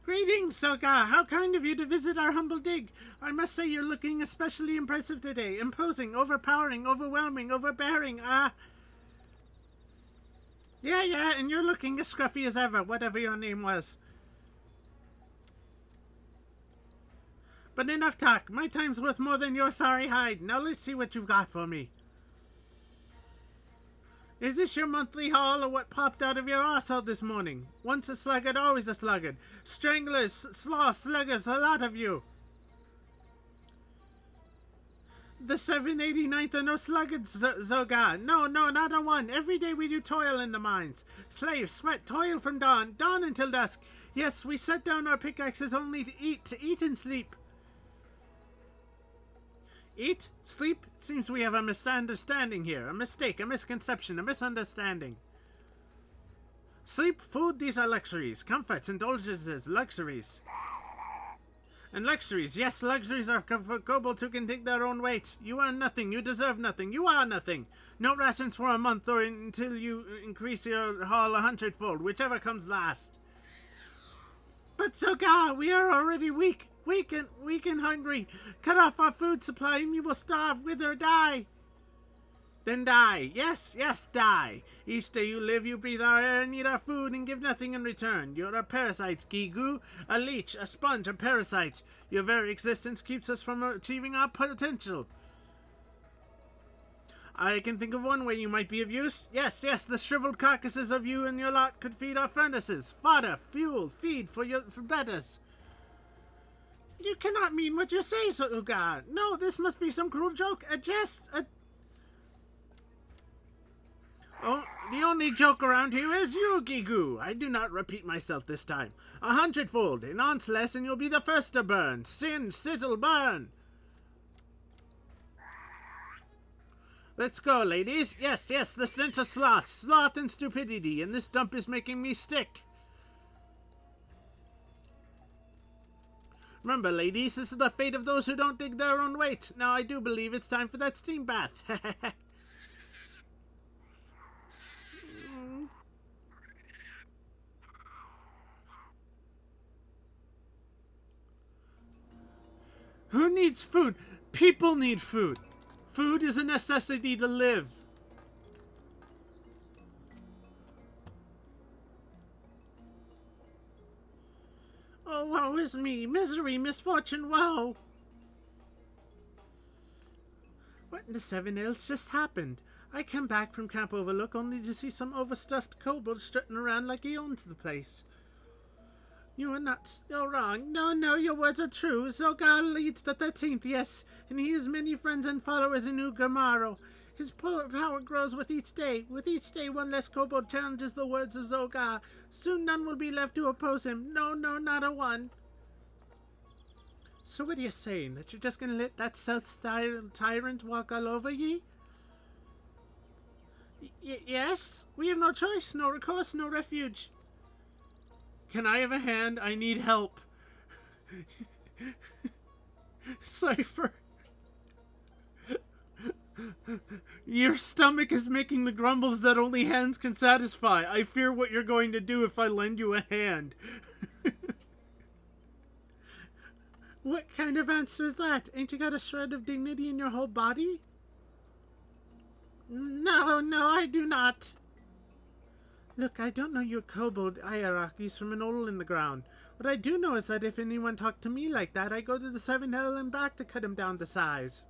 A: Greetings, Soga. How kind of you to visit our humble dig. I must say you're looking especially impressive today. Imposing, overpowering, overwhelming, overbearing. Yeah, and you're looking as scruffy as ever, whatever your name was. But enough talk. My time's worth more than your sorry hide. Now let's see what you've got for me. Is this your monthly haul or what popped out of your arsehole this morning? Once a sluggard, always a sluggard. Stranglers, sloths, sluggers, a lot of you. The 789th are no sluggards, Zoga. No, not a one. Every day we do toil in the mines. Slave, sweat, toil from dawn until dusk. Yes, we set down our pickaxes only to eat and sleep. Eat? Sleep? It seems we have a misunderstanding here. A mistake, a misconception, a misunderstanding. Sleep, food, these are luxuries. Comforts, indulgences, luxuries. And luxuries, yes, luxuries are for kobolds who can dig their own weight. You earn nothing, you deserve nothing, you are nothing. No rations for a month or until you increase your haul 100-fold, whichever comes last.
B: But Zoga, we are already weak and hungry. Cut off our food supply and we will starve, wither, die. Then die. Yes, die. Each day you live, you breathe our air and eat our food and give nothing in return. You're a parasite, Gigu. A leech, a sponge, a parasite. Your very existence keeps us from achieving our potential. I can think of one way you might be of use. Yes, the shriveled carcasses of you and your lot could feed our furnaces. Fodder, fuel, feed for betters. You cannot mean what you say, Zoga. No, this must be some cruel joke, a jest, Oh, the only joke around here is you, Gigu. I do not repeat myself this time. 100-fold. In on's lesson, you'll be the first to burn. Sin, sittle, burn. Let's go, ladies. Yes, the stench of sloth and stupidity, and this dump is making me sick. Remember, ladies, this is the fate of those who don't dig their own weight. Now, I do believe it's time for that steam bath. Who needs food? People need food. Food is a necessity to live. Oh, woe is me. Misery, misfortune, woe. What in the seven hills just happened? I came back from Camp Overlook only to see some overstuffed kobold strutting around like he owns the place. You are not. You're wrong. No, your words are true. Zoga leads the 13th, yes, and he has many friends and followers in Ugamaro. His power grows with each day. With each day, one less kobold challenges the words of Zoga. Soon none will be left to oppose him. No, not a one. So what are you saying? That you're just gonna let that self-tyrant walk all over ye? Yes? We have no choice, no recourse, no refuge. Can I have a hand? I need help. Cypher. Your stomach is making the grumbles that only hands can satisfy. I fear what you're going to do if I lend you a hand. What kind of answer is that? Ain't you got a shred of dignity in your whole body? No, I do not. Look, I don't know your kobold hierarchies from an hole in the ground. What I do know is that if anyone talked to me like that, I go to the 7 hell and back to cut him down to size.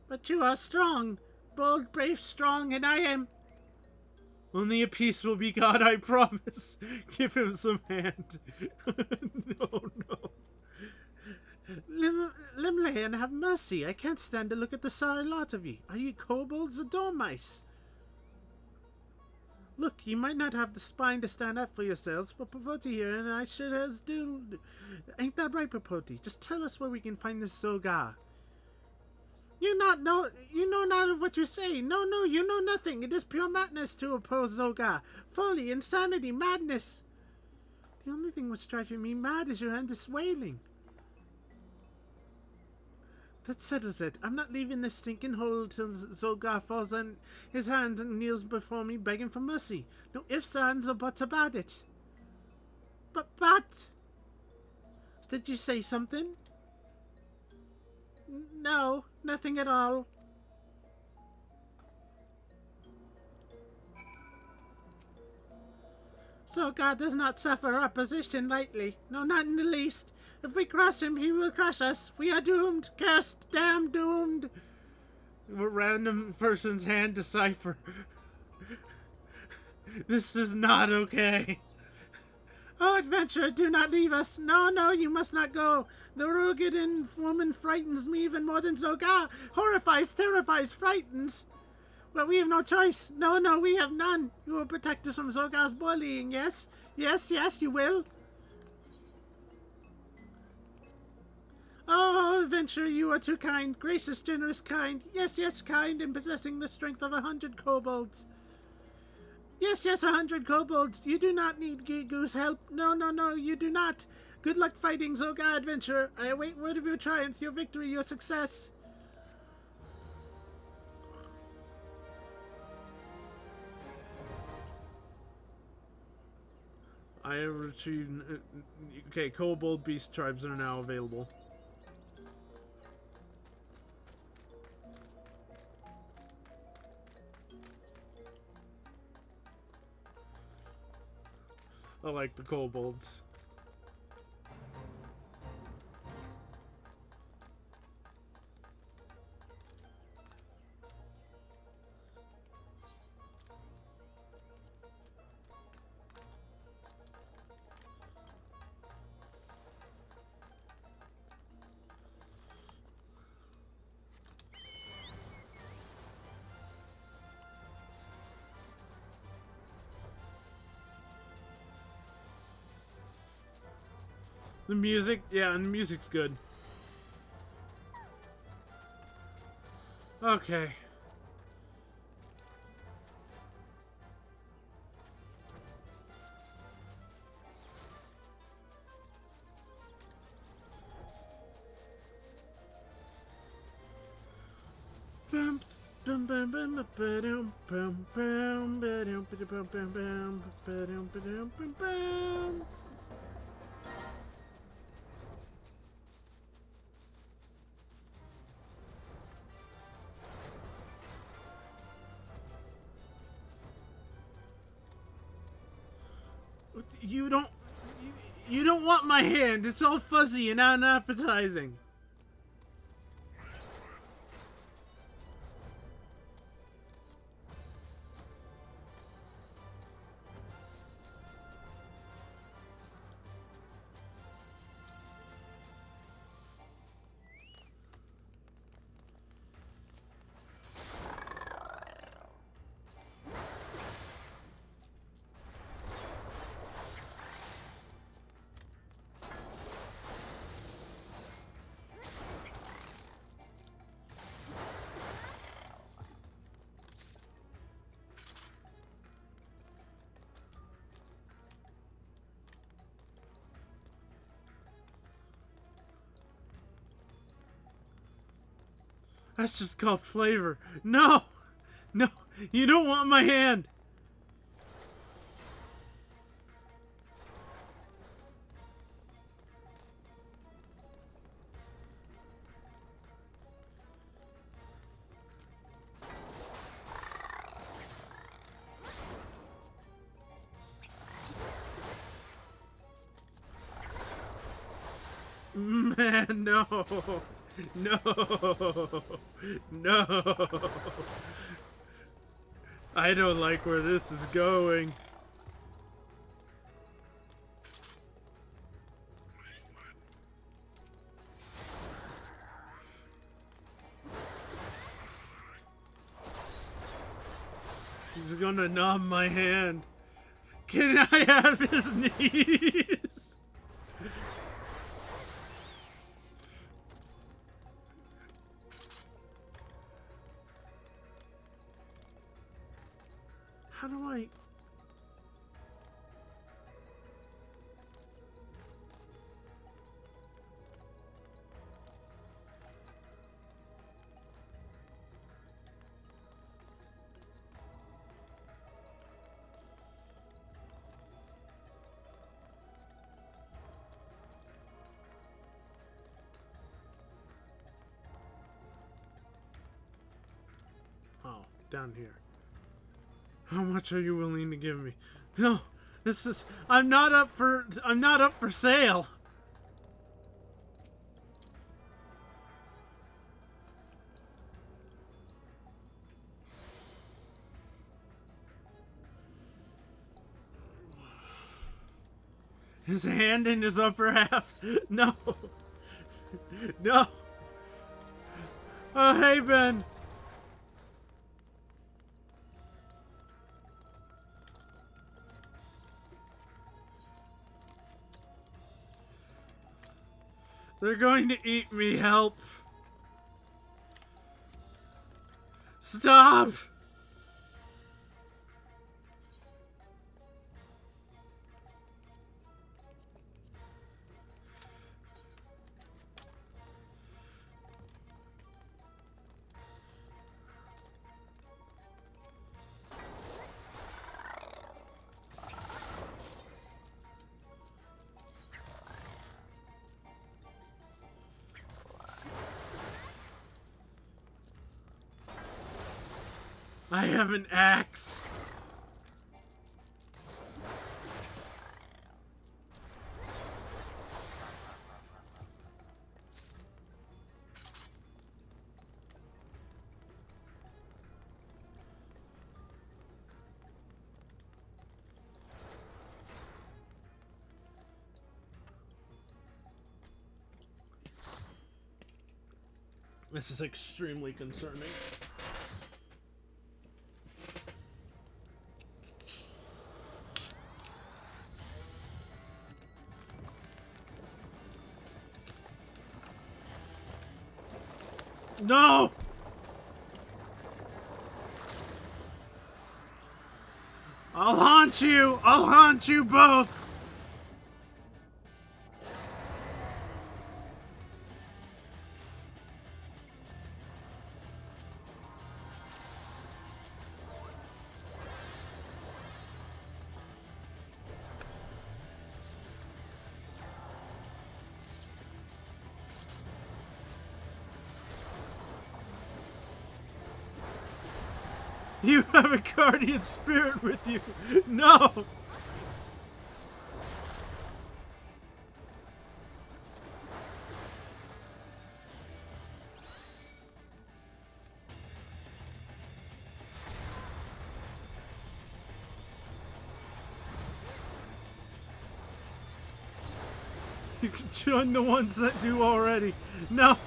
B: But you are strong. Bold, brave, strong, and I am... Only a peace will be God, I promise. Give him some hand. No. Limlahan, have mercy. I can't stand to look at the sorry lot of ye. Are ye kobolds or dormice? Look, you might not have the spine to stand up for yourselves, but Popoti here and I sure as do. Ain't that right, Popoti? Just tell us where we can find this Zoga. You know not of what you say. No, you know nothing. It is pure madness to oppose Zoga. Folly, insanity, madness. The only thing what's driving me mad is your endless wailing. That settles it. I'm not leaving this stinking hole till Zoga falls on his hands and kneels before me begging for mercy. No ifs, ands, or buts about it. But... Did you say something? No, nothing at all. Zoga does not suffer opposition lightly. No, not in the least. If we cross him, he will crush us. We are doomed. Cursed, damned, doomed. A random person's hand decipher. This is not okay. Oh, adventurer, do not leave us. No, you must not go. The rugged woman frightens me even more than Zoga. Horrifies, terrifies, frightens. But we have no choice. No, we have none. You will protect us from Zoga's bullying, yes? Yes, you will. Oh, adventurer, you are too kind. Gracious, generous, kind. Yes, kind, and possessing the strength of 100 kobolds. Yes, 100 kobolds. You do not need Gigu's help. No, you do not. Good luck fighting, Zoga, adventurer. I await word of your triumph, your victory, your success.
A: I have retrieved... okay, kobold beast tribes are now available. I like the kobolds. The music, yeah, and the music's good. Okay. Bum, bum, bum, bum, ba-dum, bum, bum, ba-dum, ba-dum, bum, bum, ba-dum, ba-dum, bum, bum. You don't... You don't want my hand. It's all fuzzy and unappetizing. That's just called flavor. No! No! You don't want my hand! Man, no! No! No! I don't like where this is going. He's gonna numb my hand. Can I have his knees? How do I... Oh, down here. How much are you willing to give me? No, this is... I'm not up for sale. His hand in his upper half. No. No. Oh, hey, Ben. They're going to eat me, help. Stop! I have an axe. This is extremely concerning. No! I'll haunt you! I'll haunt you both! You have a guardian spirit with you! No! You can join the ones that do already. No!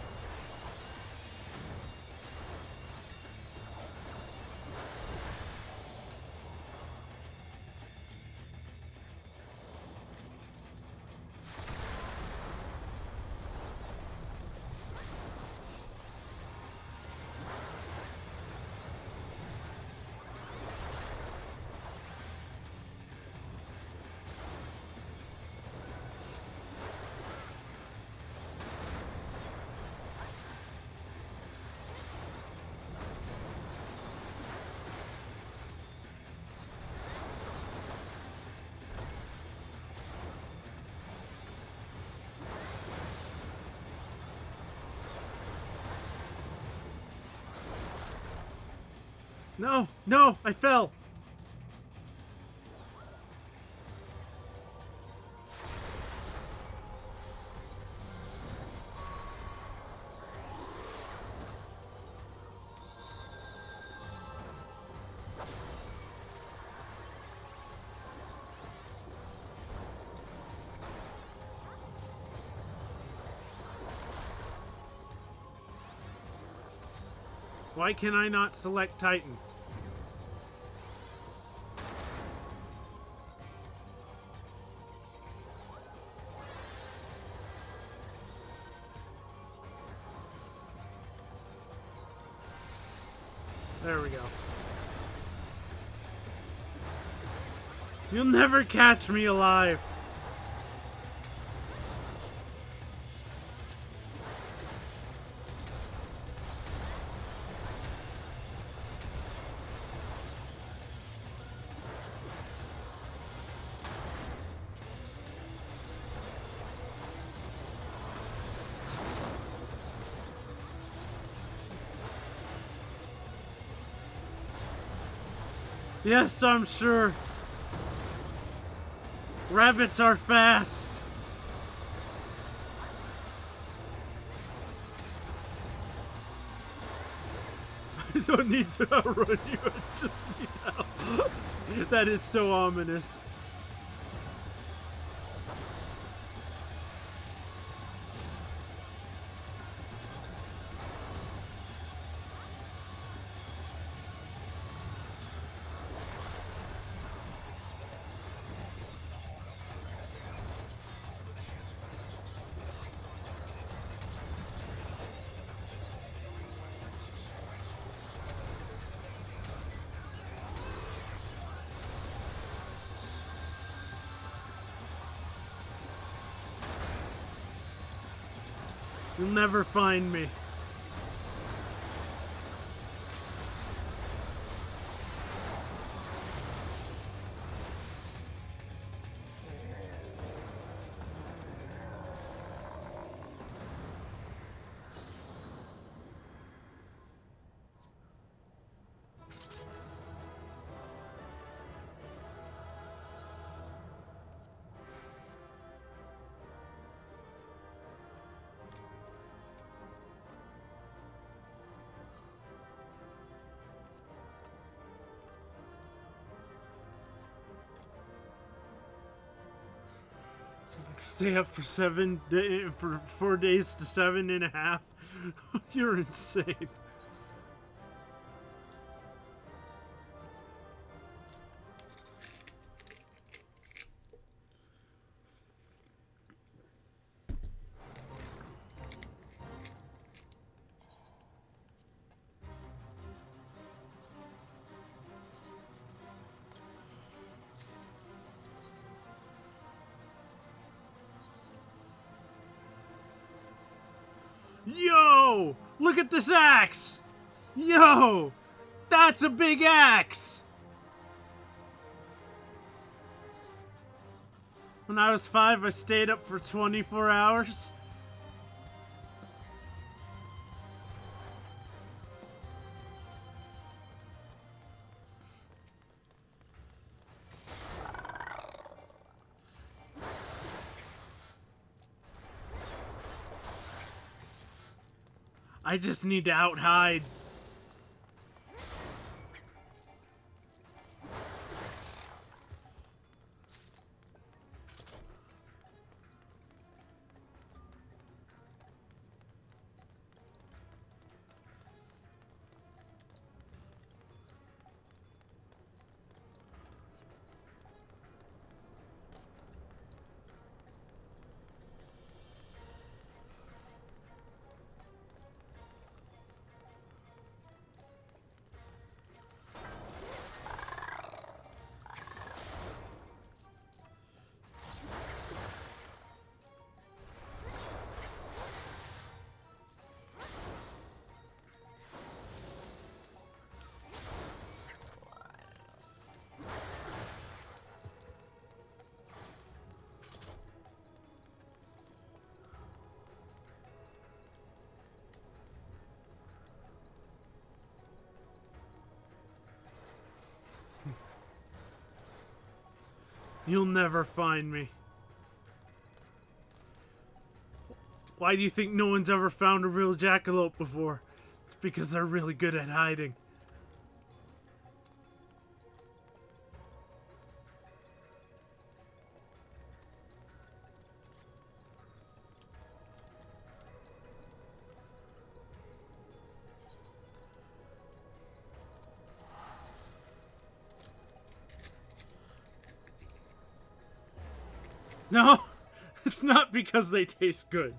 A: No! No! I fell! Why can I not select Titan? There we go. You'll never catch me alive! Yes, I'm sure. Rabbits are fast. I don't need to outrun you, I just need help. That is so ominous. You'll never find me. stay up for 4 days to 7.5. You're insane. Yo! Look at this axe! Yo! That's a big axe! When I was 5, I stayed up for 24 hours. I just need to out-hide. You'll never find me. Why do you think no one's ever found a real jackalope before? It's because they're really good at hiding. No, it's not because they taste good.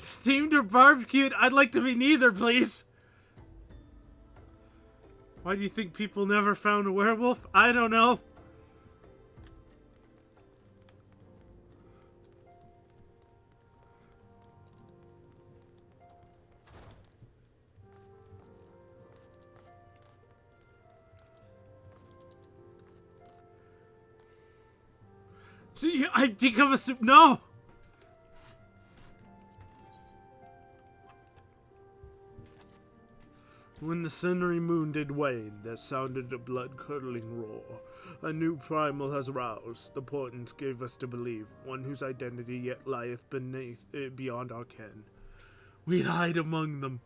A: Steamed or barbecued? I'd like to be neither, please. Why do you think people never found a werewolf? I don't know. See, I think of a soup. No! When the century moon did wane, there sounded a blood-curdling roar. A new primal has roused, the portents gave us to believe, one whose identity yet lieth beyond our ken. We'd hide among them.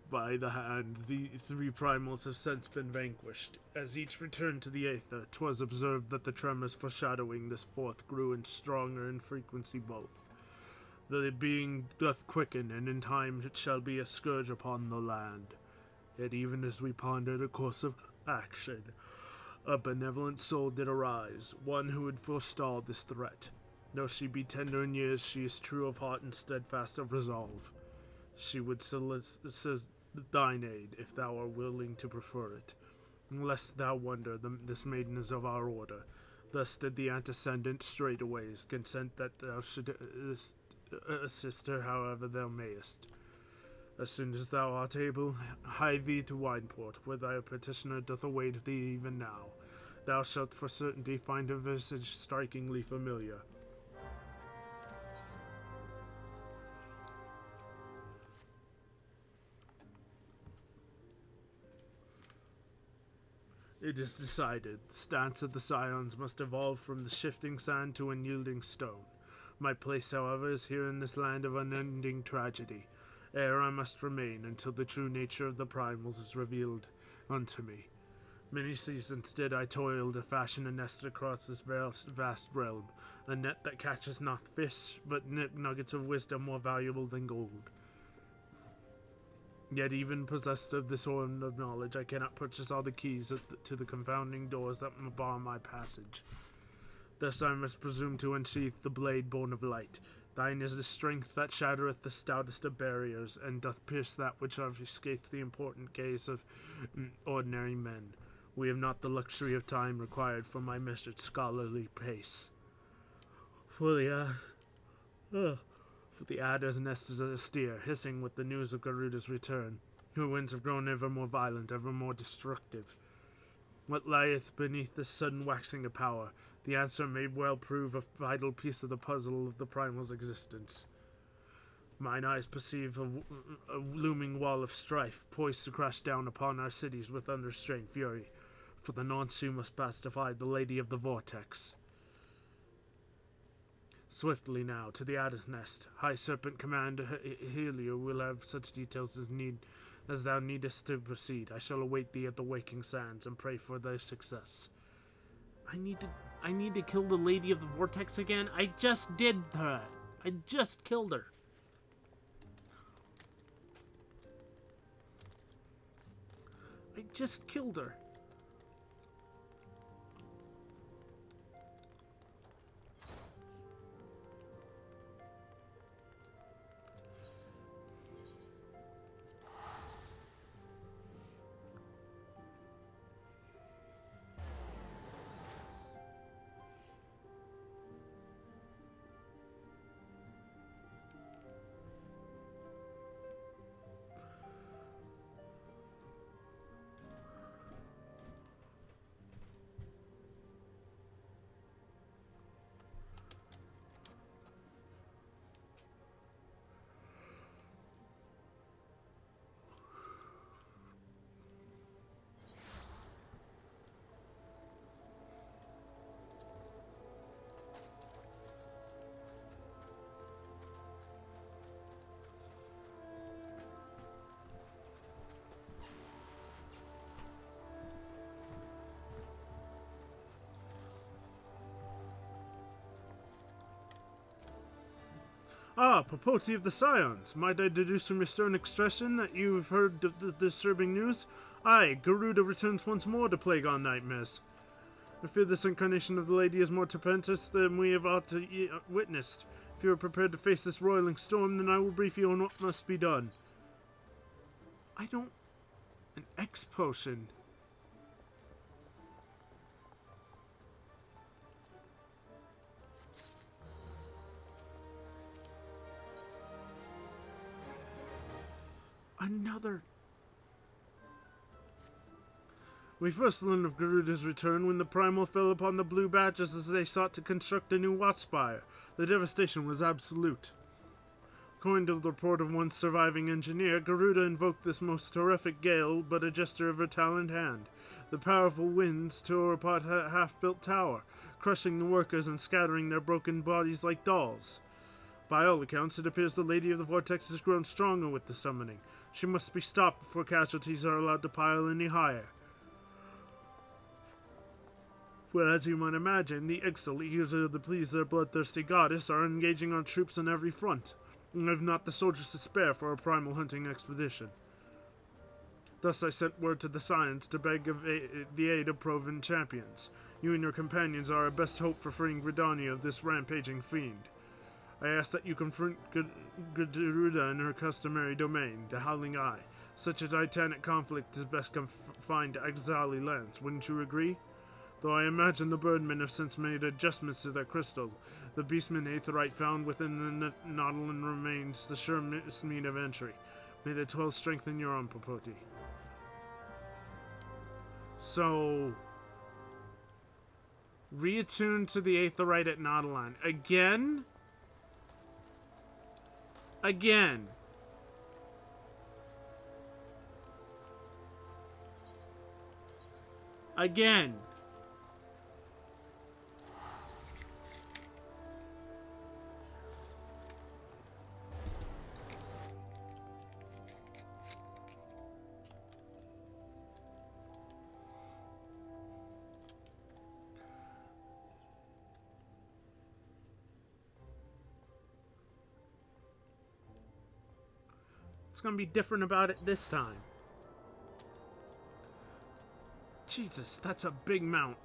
A: By the hand, the 3 primals have since been vanquished. As each returned to the aether, 'twas observed that the tremors foreshadowing this 4th grew in stronger in frequency both. The being doth quicken, and in time it shall be a scourge upon the land. Yet even as we pondered a course of action, a benevolent soul did arise, one who had forestalled this threat. Though she be tender in years, she is true of heart and steadfast of resolve. She would solicit thine aid, if thou art willing to prefer it. Lest thou wonder, this maiden is of our order. Thus did the antecedent straightways consent that thou assist her however thou mayest. As soon as thou art able, hie thee to Wineport, where thy petitioner doth await thee even now. Thou shalt for certainty find her visage strikingly familiar. It is decided. The stance of the Scions must evolve from the shifting sand to unyielding stone. My place, however, is here in this land of unending tragedy. Ere I must remain until the true nature of the primals is revealed unto me. Many seasons did I toil to fashion a nest across this vast realm, a net that catches not fish, but nuggets of wisdom more valuable than gold. Yet even possessed of this horn of knowledge, I cannot purchase all the keys to the confounding doors that bar my passage. Thus I must presume to unsheath the blade born of light. Thine is the strength that shattereth the stoutest of barriers, and doth pierce that which obfuscates the important gaze of ordinary men. We have not the luxury of time required for my measured scholarly pace. For the adder's nest is astir, hissing with the news of Garuda's return. Her winds have grown ever more violent, ever more destructive. What lieth beneath this sudden waxing of power? The answer may well prove a vital piece of the puzzle of the primal's existence. Mine eyes perceive a looming wall of strife, poised to crash down upon our cities with unrestrained fury. For the Nonsu must pacify the Lady of the Vortex. Swiftly now, to the adder's nest. High Serpent Commander Helio will have such details as thou needest to proceed. I shall await thee at the Waking Sands and pray for thy success. I need to kill the Lady of the Vortex again? I just did that. I just killed her. I just killed her. Ah, Popoti of the Scions. Might I deduce from your stern expression that you have heard of the disturbing news? Aye, Garuda returns once more to plague our nightmares. I fear this incarnation of the lady is more tempestuous than we have witnessed. If you are prepared to face this roiling storm, then I will brief you on what must be done. I don't... An X potion. Another... We first learned of Garuda's return when the Primal fell upon the Blue Badgers as they sought to construct a new watchspire. The devastation was absolute. According to the report of one surviving engineer, Garuda invoked this most horrific gale but a gesture of her taloned hand. The powerful winds tore apart a half-built tower, crushing the workers and scattering their broken bodies like dolls. By all accounts, it appears the Lady of the Vortex has grown stronger with the summoning. She must be stopped before casualties are allowed to pile any higher. But as you might imagine, the Ixal, eager to please their bloodthirsty goddess, are engaging our troops on every front, and have not the soldiers to spare for a primal hunting expedition. Thus I sent word to the Scions to beg of the aid of proven champions. You and your companions are our best hope for freeing Gridania of this rampaging fiend. I ask that you confront Garuda in her customary domain, the Howling Eye. Such a titanic conflict is best confined to Exali lands, wouldn't you agree? Though I imagine the birdmen have since made adjustments to their crystals, the beastman aetherite found within the Nautilin remains the surest means of entry. May the 12 strengthen your arm, Popoti. So, reattune to the aetherite at Nautilin. Again? Again. Again. What's going to be different about it this time? Jesus, that's a big mount.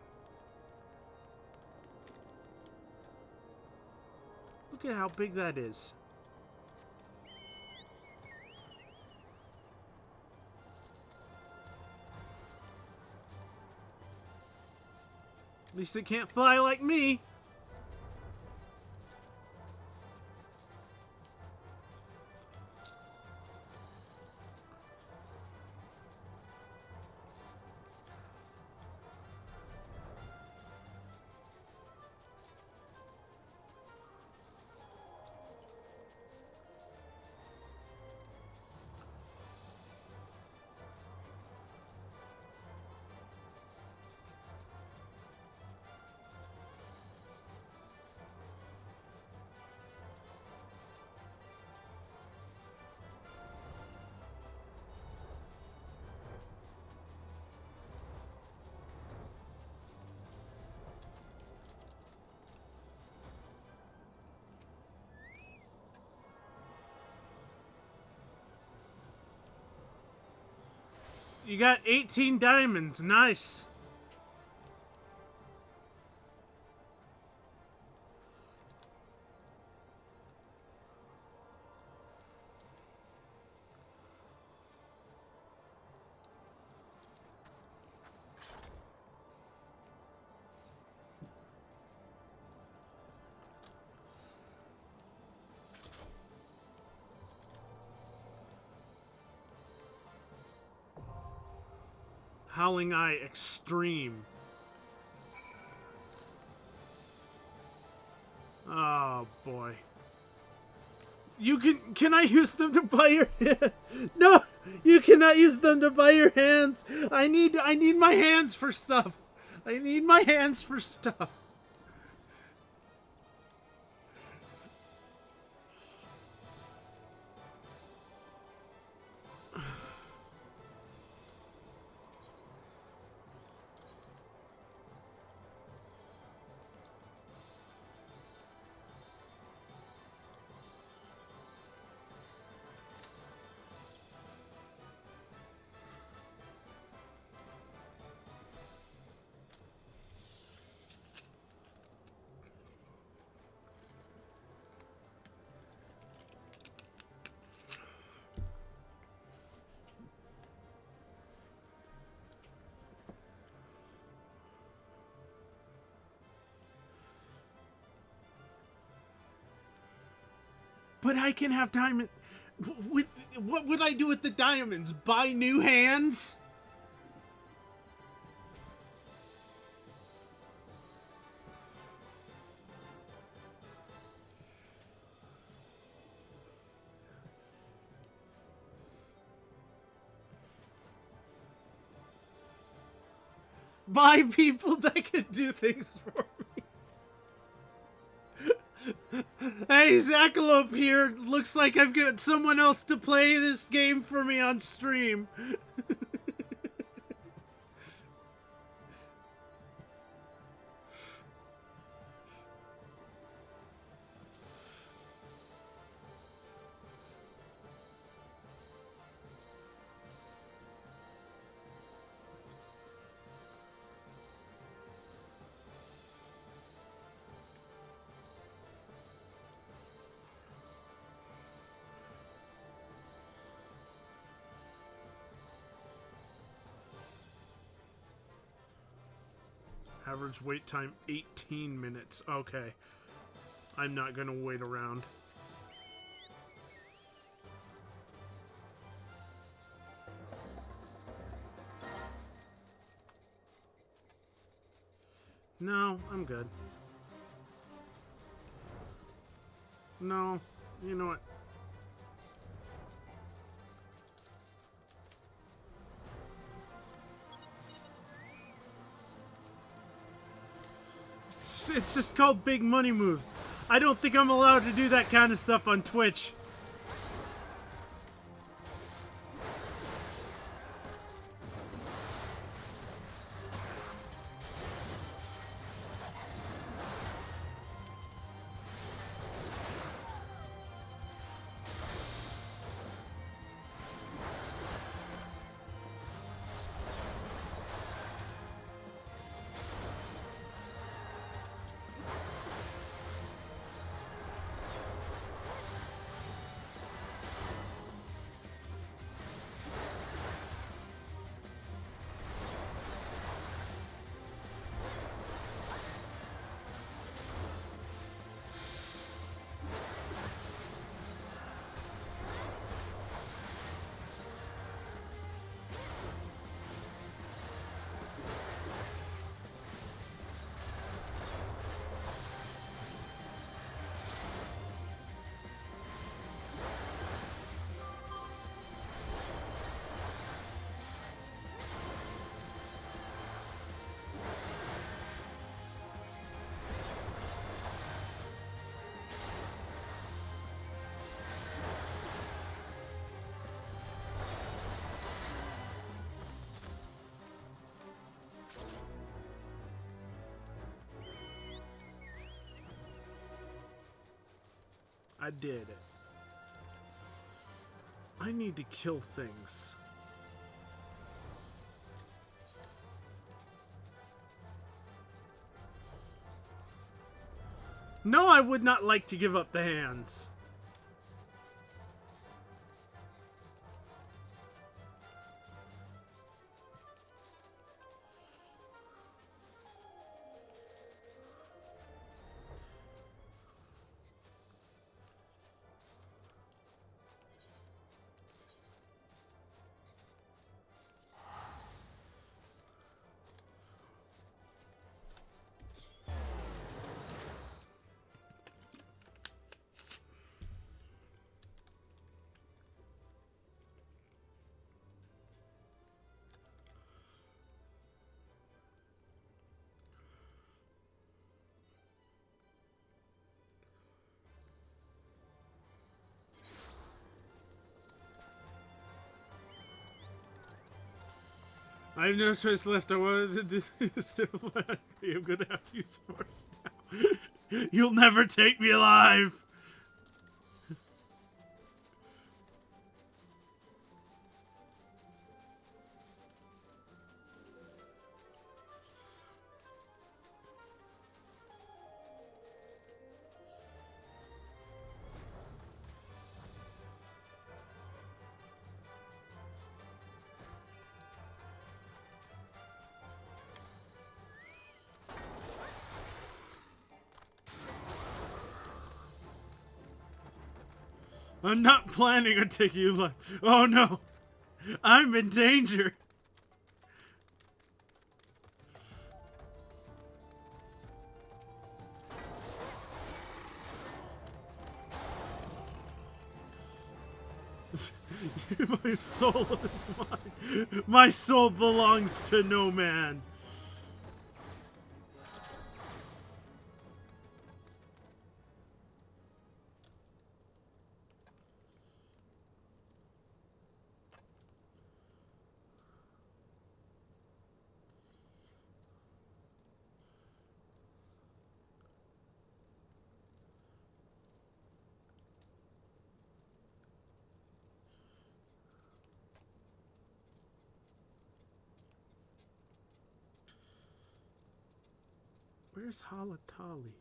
A: Look at how big that is. At least it can't fly like me. You got 18 diamonds. Nice. Howling Eye Extreme. Oh boy. You can I use them to buy your No, you cannot use them to buy your hands. I need my hands for stuff. I need my hands for stuff. But I can have diamond. What would I do with the diamonds? Buy new hands? Buy people that can do things for me. Hey, Zackalope here. Looks like I've got someone else to play this game for me on stream. Average wait time 18 minutes. Okay. I'm not gonna wait around. No, I'm good. No, you know what? It's just called big money moves. I don't think I'm allowed to do that kind of stuff on Twitch. I did it. I need to kill things. No, I would not like to give up the hands. I have no choice left. I wanted to do this. I'm gonna have to use force now. You'll never take me alive! I'm not planning on taking you alive. Oh no! I'm in danger! My soul is mine. My soul belongs to no man. Where's Halatali?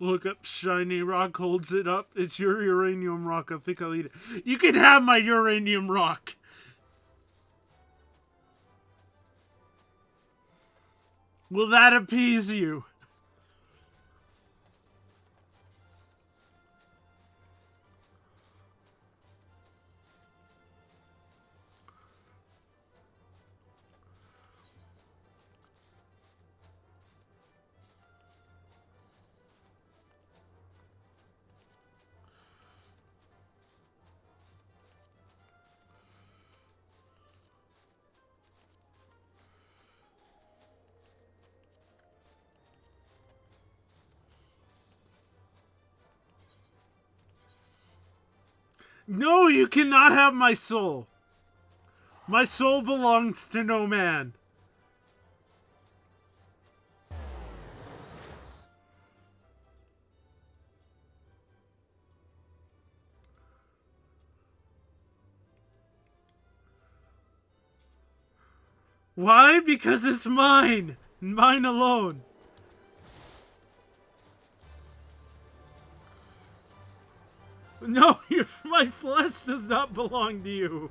A: Look up, shiny rock holds it up. It's your uranium rock. I think I'll eat it. You can have my uranium rock. Will that appease you? No, you cannot have my soul. My soul belongs to no man. Why? Because it's mine. Mine alone. No, my flesh does not belong to you.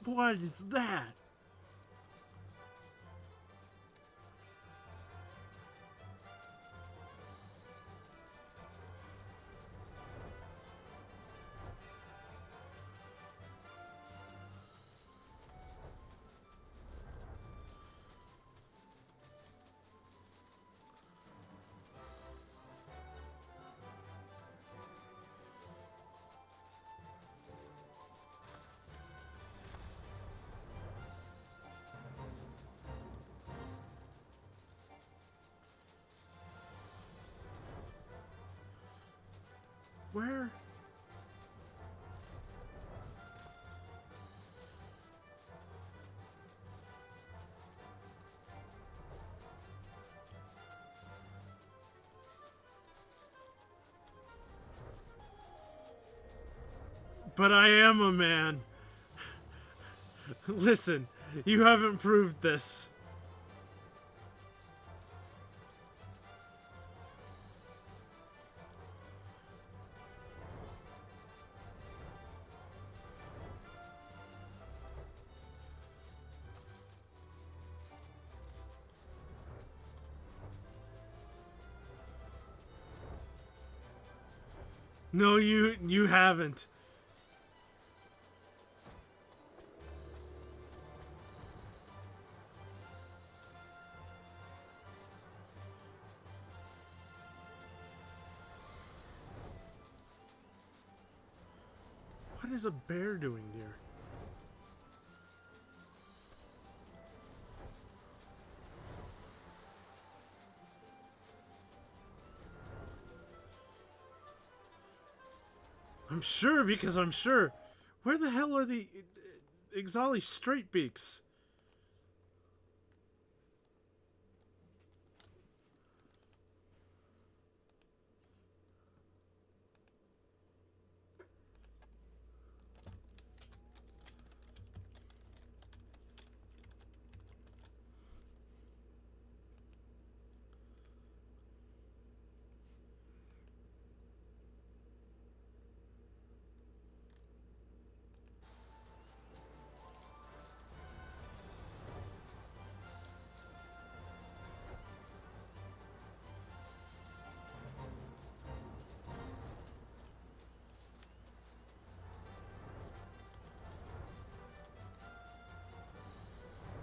A: What is that? Where? But I am a man. Listen, you haven't proved this. No, you haven't. What is a bear doing here? I'm sure because I'm sure. Where the hell are the Ixali straight beaks?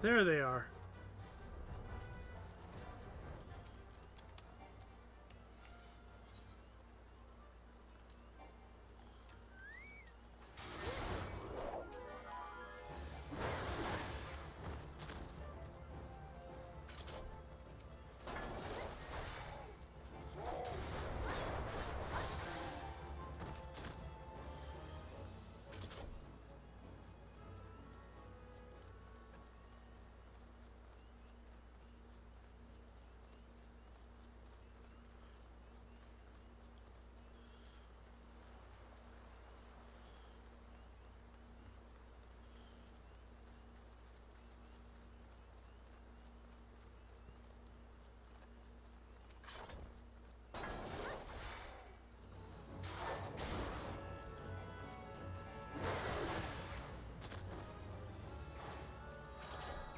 A: There they are.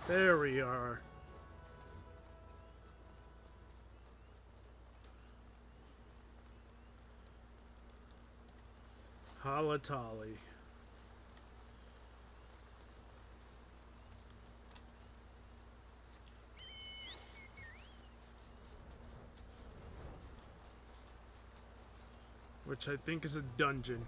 A: There we are. Halatali. Which I think is a dungeon.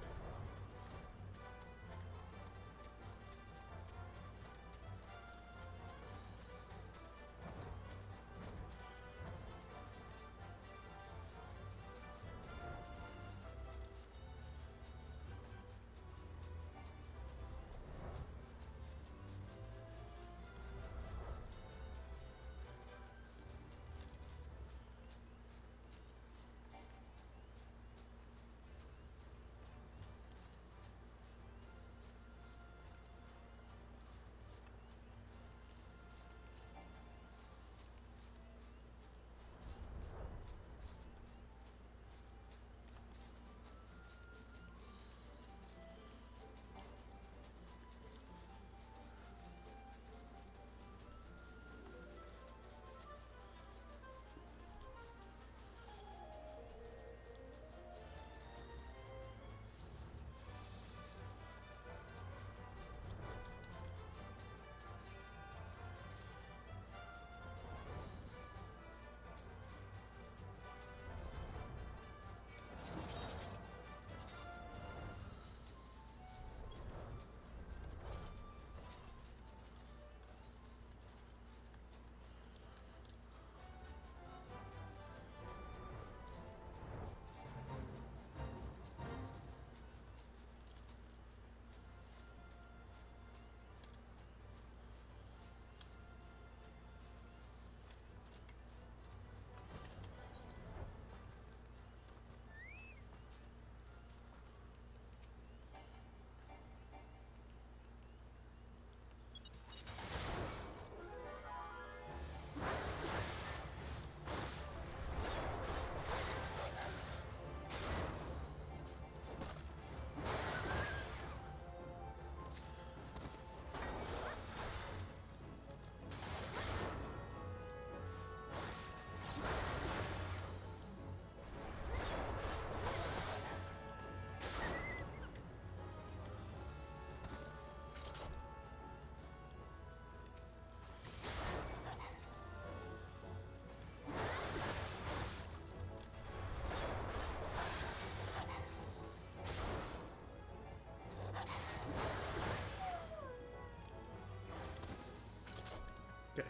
A: Okay.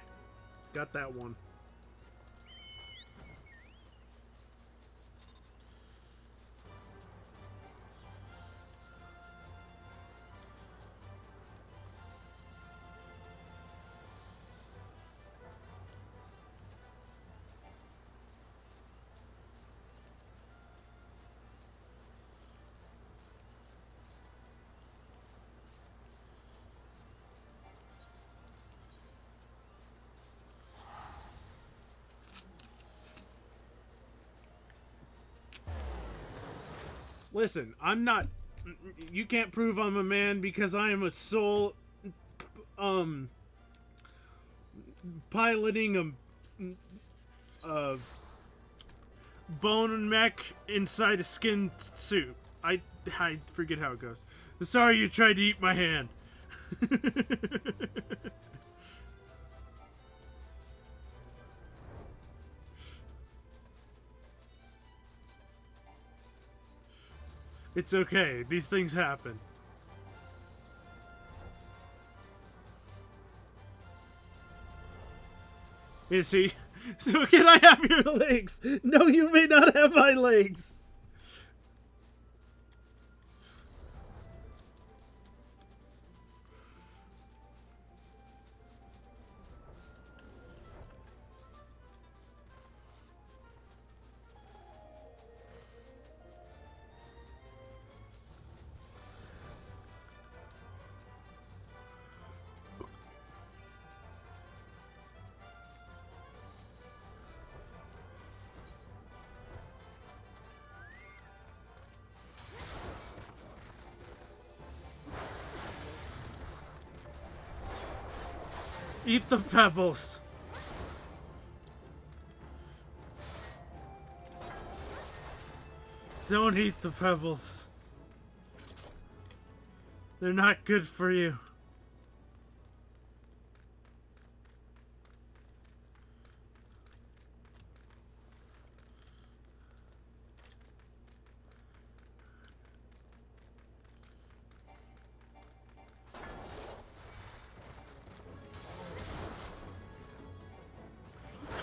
A: Got that one. Listen, I'm not. You can't prove I'm a man because I am a soul. Piloting a bone and mech inside a skin suit. I forget how it goes. Sorry you tried to eat my hand. It's okay. These things happen. Is he? So can I have your legs? No, you may not have my legs. Eat the pebbles. Don't eat the pebbles. They're not good for you.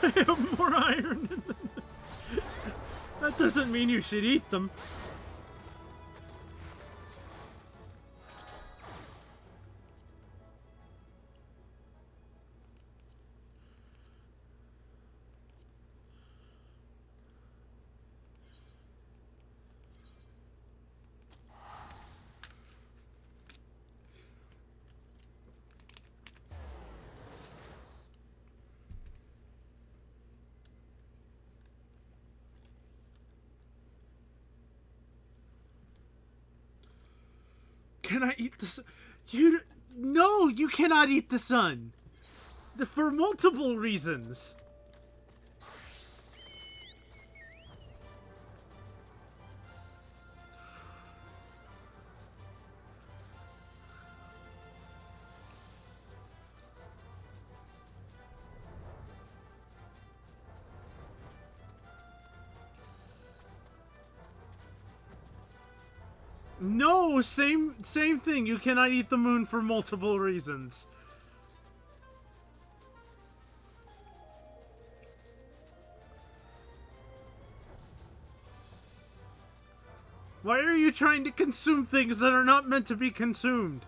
A: I have more iron in them. That doesn't mean you should eat them. Can I eat the sun? No, you cannot eat the sun. For multiple reasons. No, same thing. You cannot eat the moon for multiple reasons. Why are you trying to consume things that are not meant to be consumed?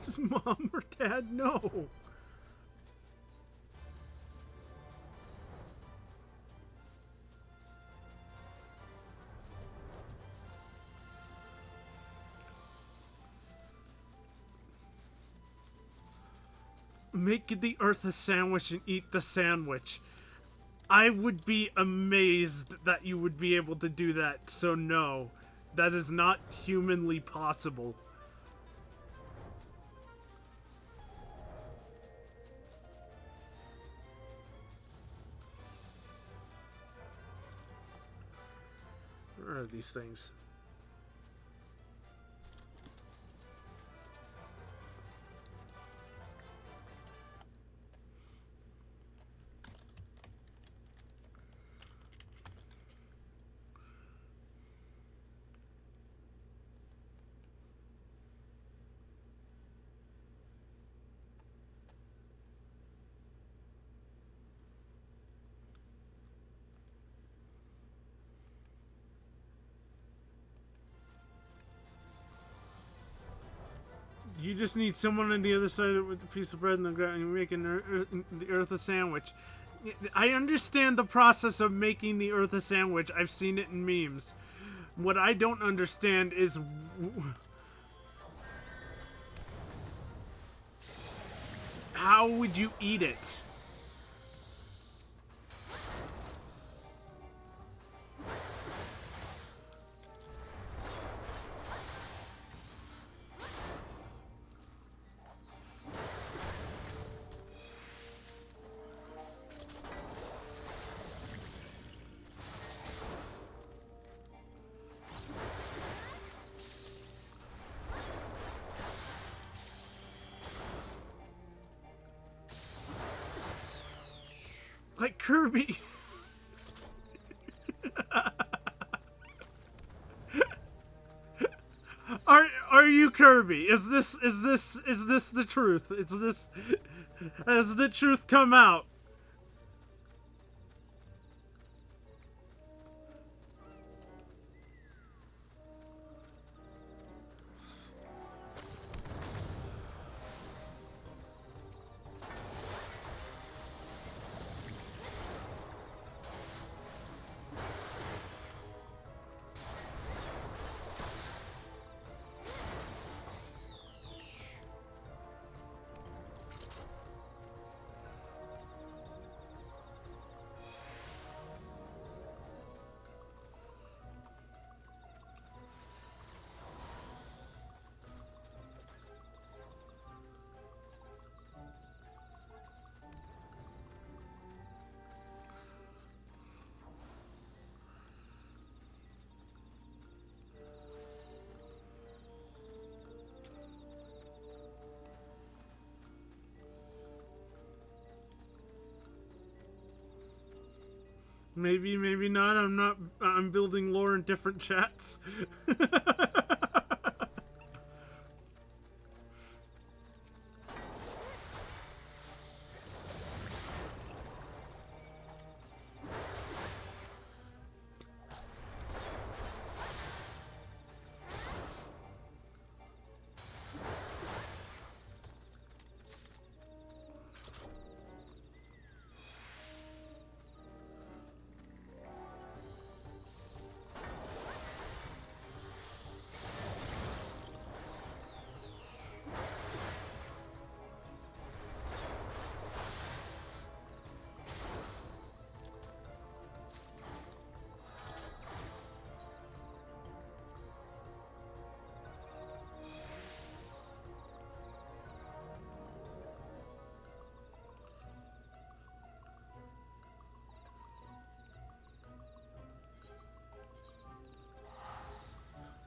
A: His mom or dad? No. Make the earth a sandwich and eat the sandwich. I would be amazed that you would be able to do that, so no. That is not humanly possible. Where are these things? You just need someone on the other side with a piece of bread in the ground and you're making the earth a sandwich. I understand the process of making the earth a sandwich. I've seen it in memes. What I don't understand is how would you eat it? Like Kirby. Are you Kirby? Is this the truth? Has the truth come out? Maybe, maybe not. I'm building lore in different chats.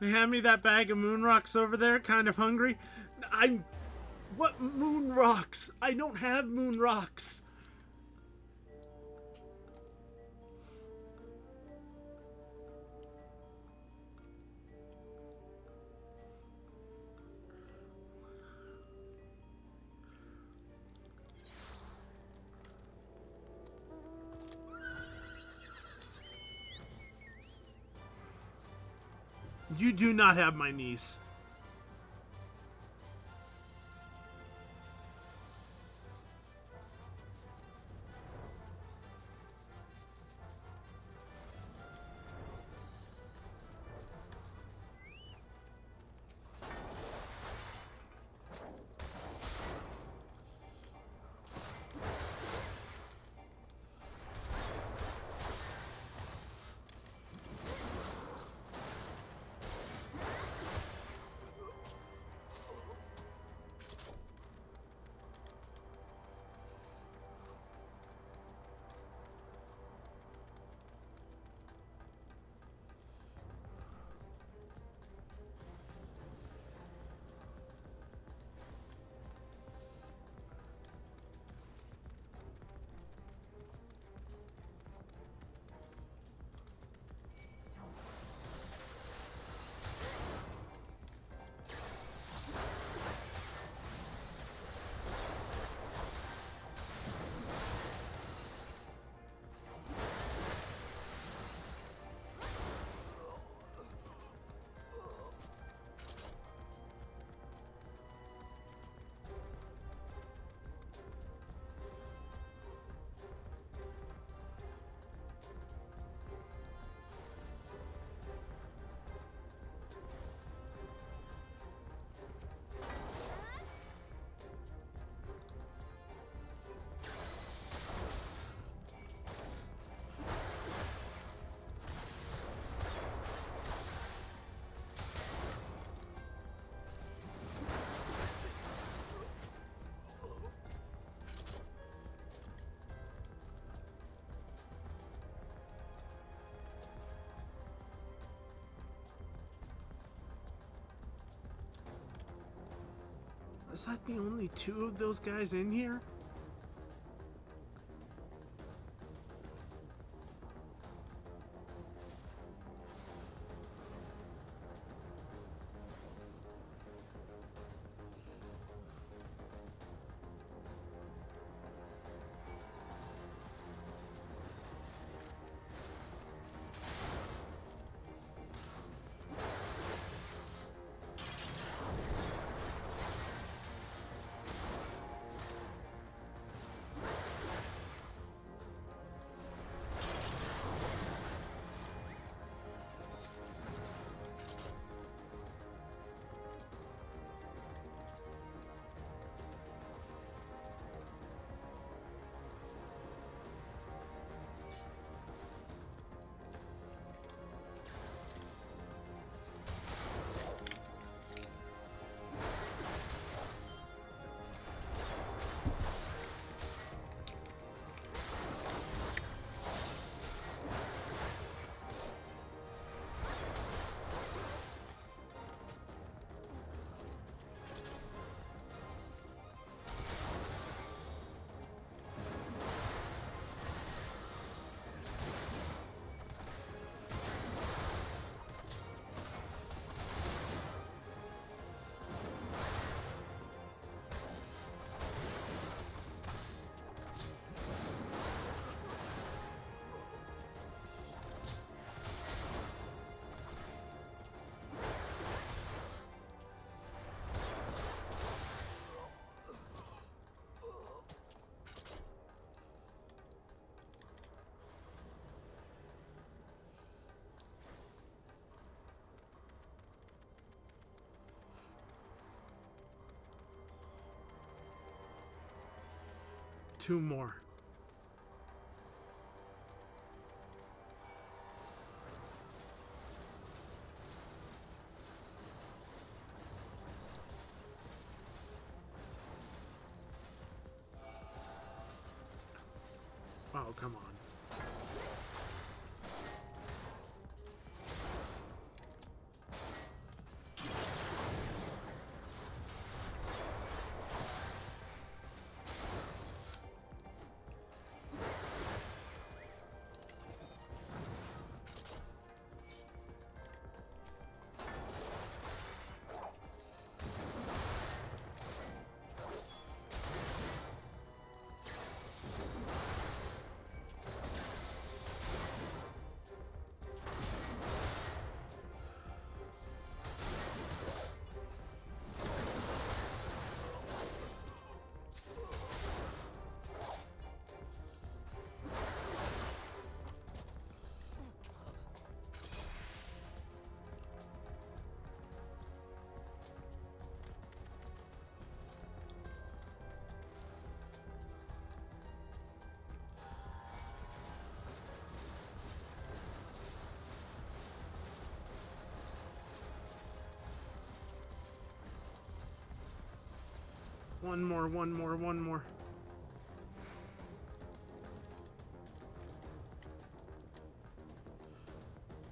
A: Hand me that bag of moon rocks over there. Kind of hungry. What moon rocks? I don't have moon rocks. You do not have my niece. Is that the only two of those guys in here? 2 more. Oh, come on. One more, one more, one more.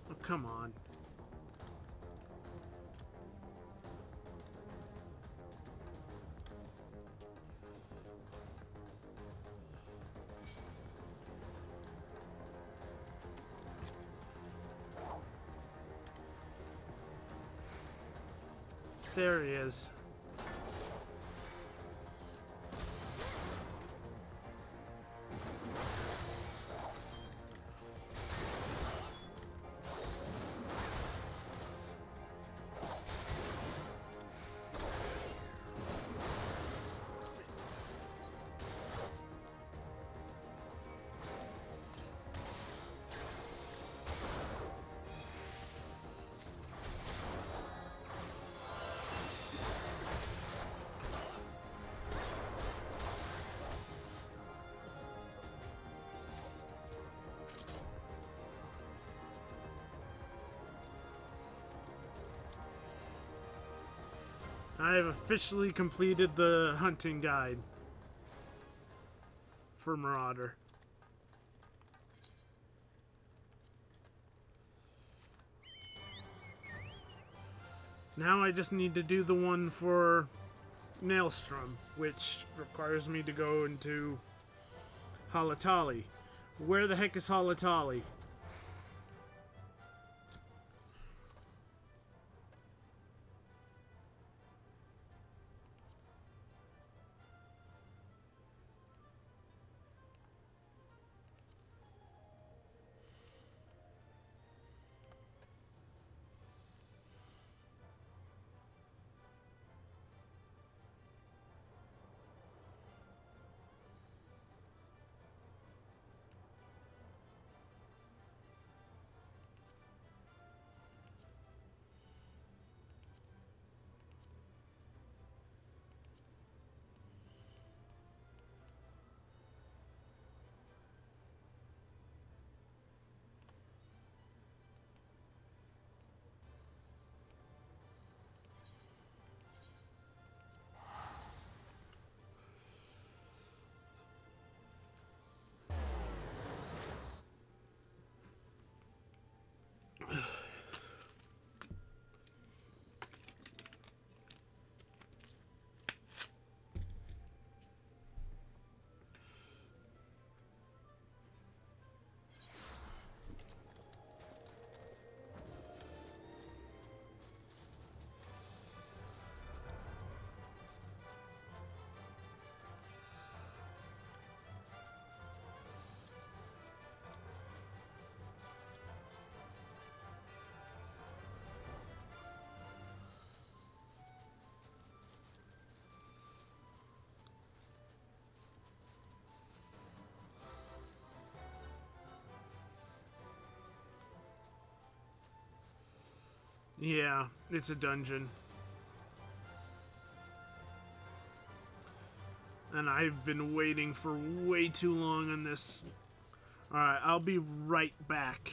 A: Oh, come on. There he is. I have officially completed the hunting guide for Marauder. Now I just need to do the one for Maelstrom, which requires me to go into Halatali. Where the heck is Halatali? Yeah, it's a dungeon. And I've been waiting for way too long on this. Alright, I'll be right back.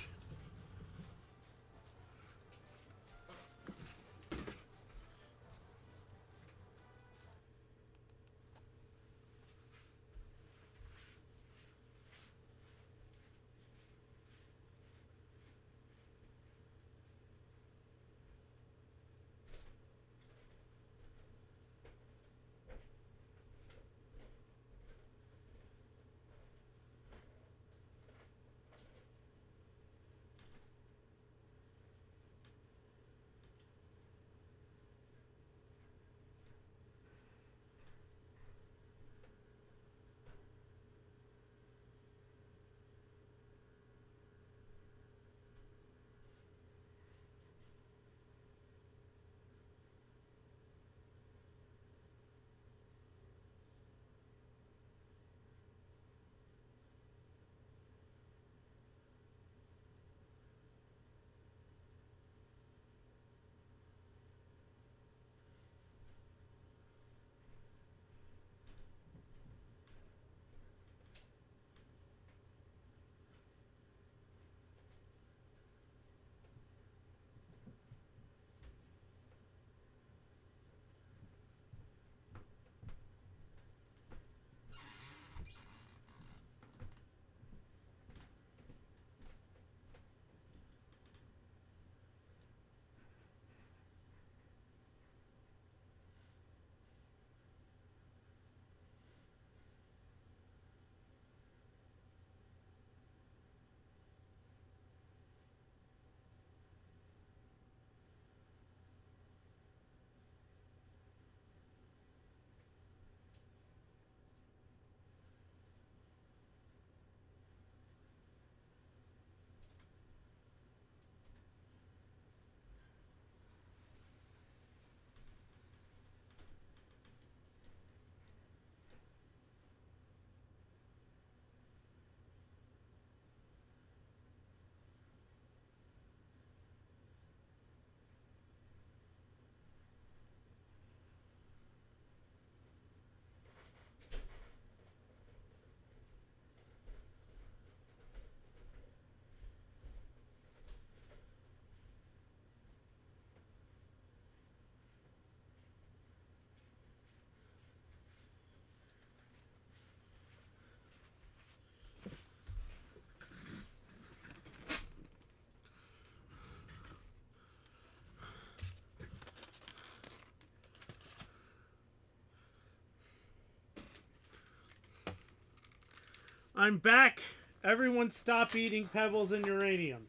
A: I'm back. Everyone stop eating pebbles and uranium.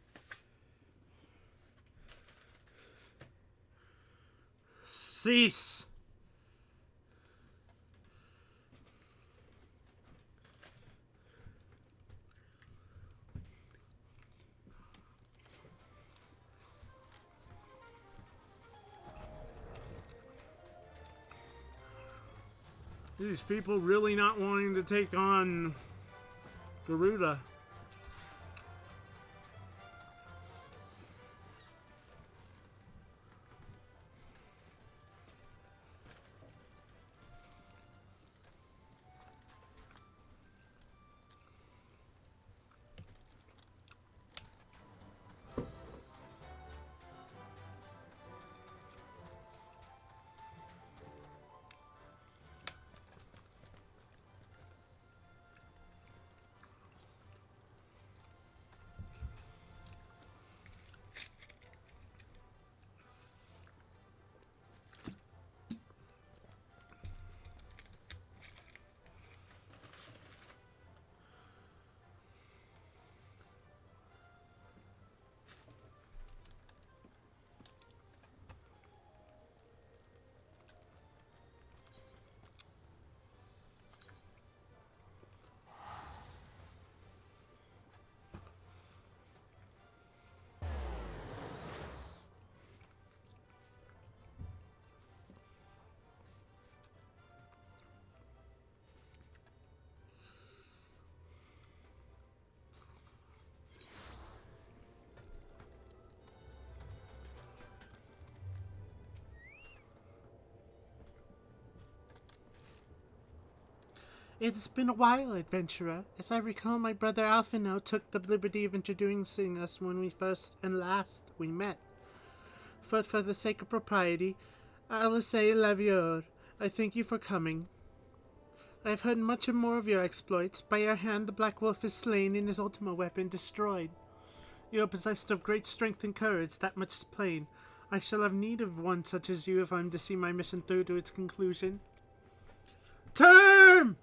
A: Cease. These people really not wanting to take on Garuda.
B: It's been a while, adventurer. As I recall, my brother Alphino took the liberty of introducing us when we first and last we met. For the sake of propriety, I'll say Lavieur. I thank you for coming. I have heard much and more of your exploits. By your hand the Black Wolf is slain and his ultimate weapon destroyed. You are possessed of great strength and courage, that much is plain. I shall have need of one such as you if I am to see my mission through to its conclusion. Term!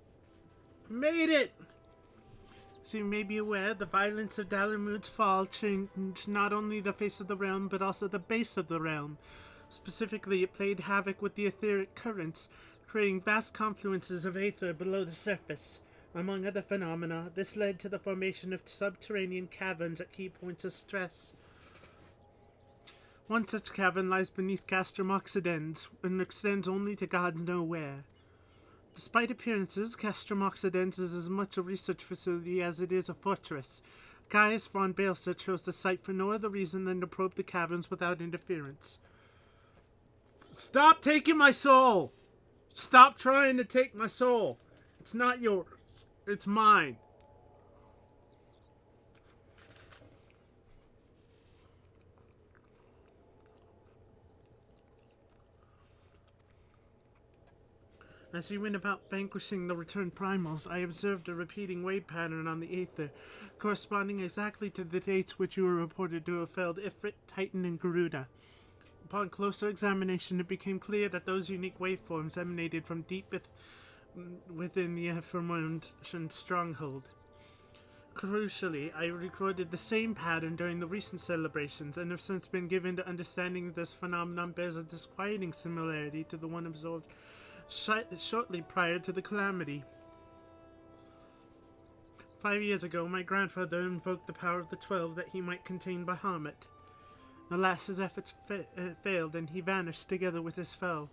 B: Made it! So you may be aware, the violence of Dalamud's fall changed not only the face of the realm, but also the base of the realm. Specifically, it played havoc with the etheric currents, creating vast confluences of aether below the surface. Among other phenomena, this led to the formation of subterranean caverns at key points of stress. One such cavern lies beneath Castrum Occidens, and extends only to gods know where. Despite appearances, Castrum Occidens is as much a research facility as it is a fortress. Gaius von Baelsa chose the site for no other reason than to probe the caverns without interference. Stop taking my soul! Stop trying to take my soul! It's not yours. It's mine. As you went about vanquishing the returned primals, I observed a repeating wave pattern on the aether, corresponding exactly to the dates which you were reported to have felled Ifrit, Titan, and Garuda. Upon closer examination, it became clear that those unique waveforms emanated from deep within the aforementioned stronghold. Crucially, I recorded the same pattern during the recent celebrations, and have since been given to understanding that this phenomenon bears a disquieting similarity to the one observed shortly prior to the calamity. 5 years ago, my grandfather invoked the power of the 12 that he might contain Bahamut. Alas, his efforts failed, and he vanished together with his foe.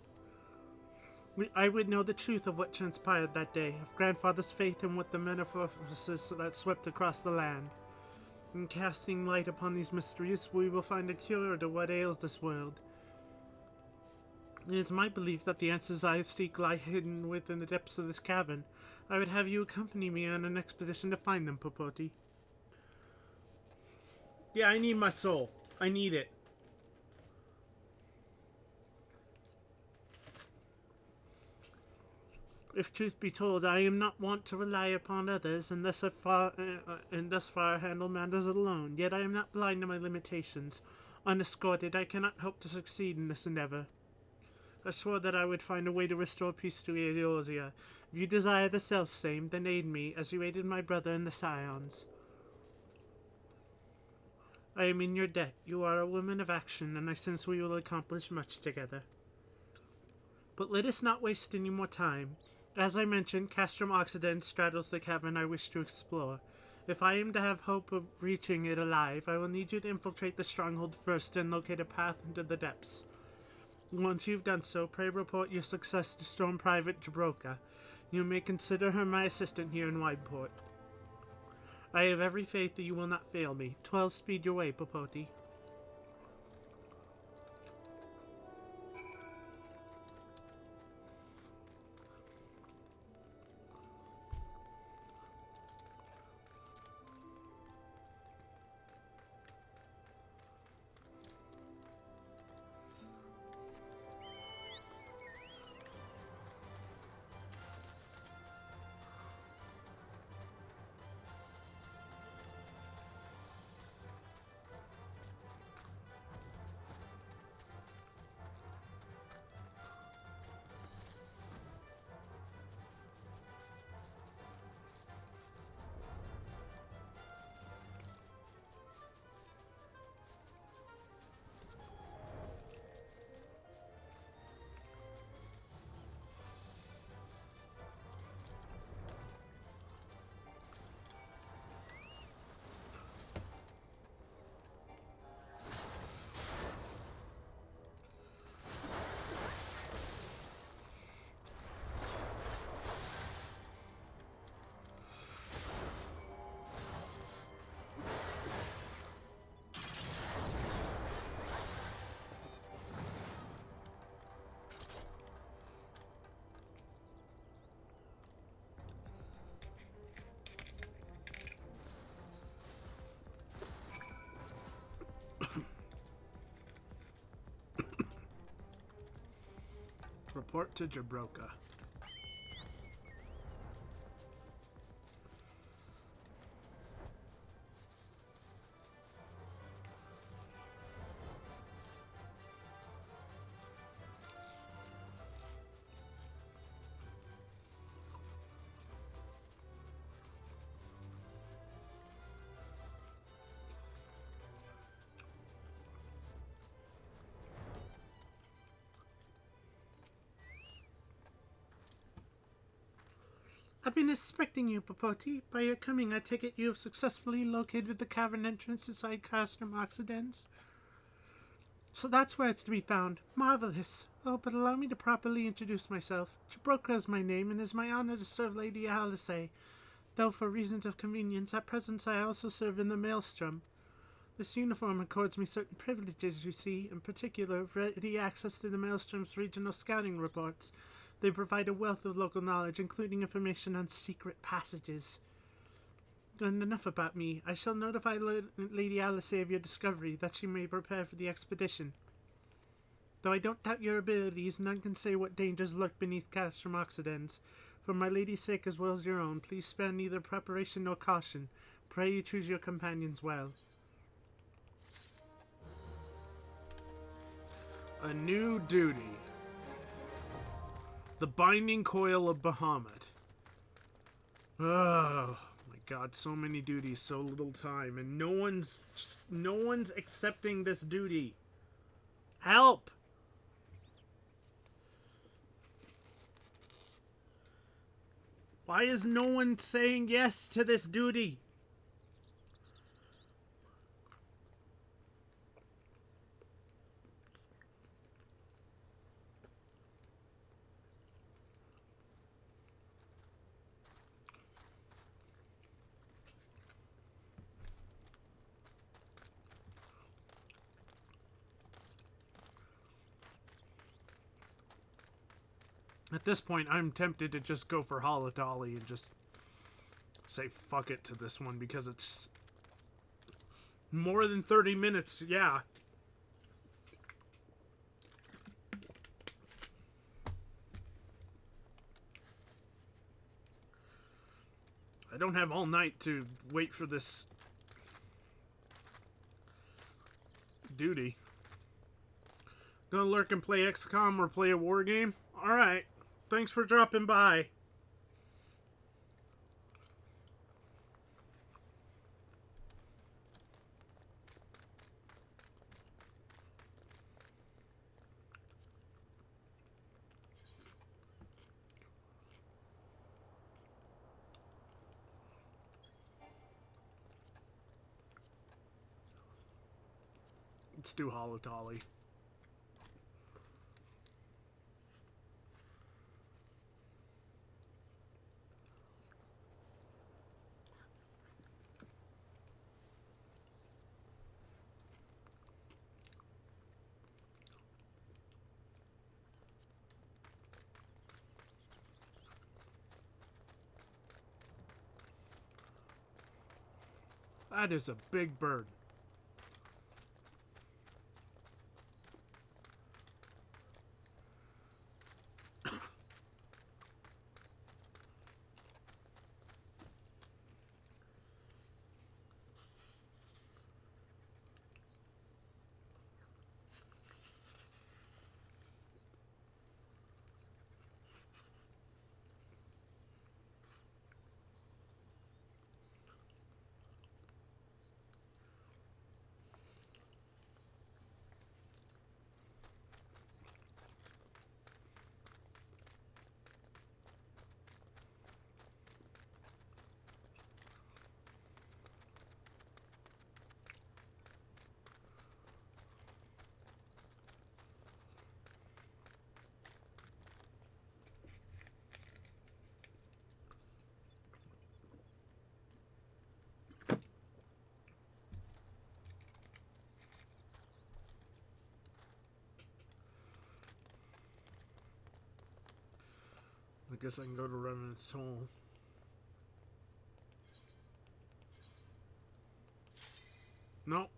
B: I would know the truth of what transpired that day, of grandfather's fate and what the metamorphosis that swept across the land. In casting light upon these mysteries, we will find a cure to what ails this world. It is my belief that the answers I seek lie hidden within the depths of this cavern. I would have you accompany me on an expedition to find them, Popoti. Yeah, I need my soul. I need it. If truth be told, I am not wont to rely upon others, and thus far handle matters alone. Yet I am not blind to my limitations. Unescorted, I cannot hope to succeed in this endeavor. I swore that I would find a way to restore peace to Eorzea. If you desire the self-same, then aid me, as you aided my brother and the Scions. I am in your debt. You are a woman of action, and I sense we will accomplish much together. But let us not waste any more time. As I mentioned, Castrum Occidens straddles the cavern I wish to explore. If I am to have hope of reaching it alive, I will need you to infiltrate the stronghold first and locate a path into the depths. Once you've done so, pray report your success to Storm Private Jabroka. You may consider her my assistant here in Wideport. I have every faith that you will not fail me. 12 speed your way, Popoti.
A: report to Jabroka.
B: I've been expecting you, Popoti. By your coming, I take it you have successfully located the cavern entrance inside Castrum Occidens. So that's where it's to be found. Marvelous. Oh, but allow me to properly introduce myself. Jabroka is my name, and it is my honor to serve Lady Alice. Though for reasons of convenience, at present I also serve in the Maelstrom. This uniform accords me certain privileges, you see, in particular, ready access to the Maelstrom's regional scouting reports. They provide a wealth of local knowledge, including information on secret passages. And enough about me. I shall notify Lady Alice of your discovery, that she may prepare for the expedition. Though I don't doubt your abilities, none can say what dangers lurk beneath Castrum Occidens. For my lady's sake as well as your own, please spare neither preparation nor caution. Pray you choose your companions well.
A: A new duty. The Binding Coil of Bahamut. Oh my god, so many duties, so little time, and no one's accepting this duty. Help! Why is no one saying yes to this duty? At this point, I'm tempted to just go for Holodolly and just say fuck it to this one because it's more than 30 minutes, yeah. I don't have all night to wait for this duty. Gonna lurk and play XCOM or play a war game? Alright. Thanks for dropping by. Let's do Holotolly. That is a big bird. I guess I can go to Revenant's Soul. Nope.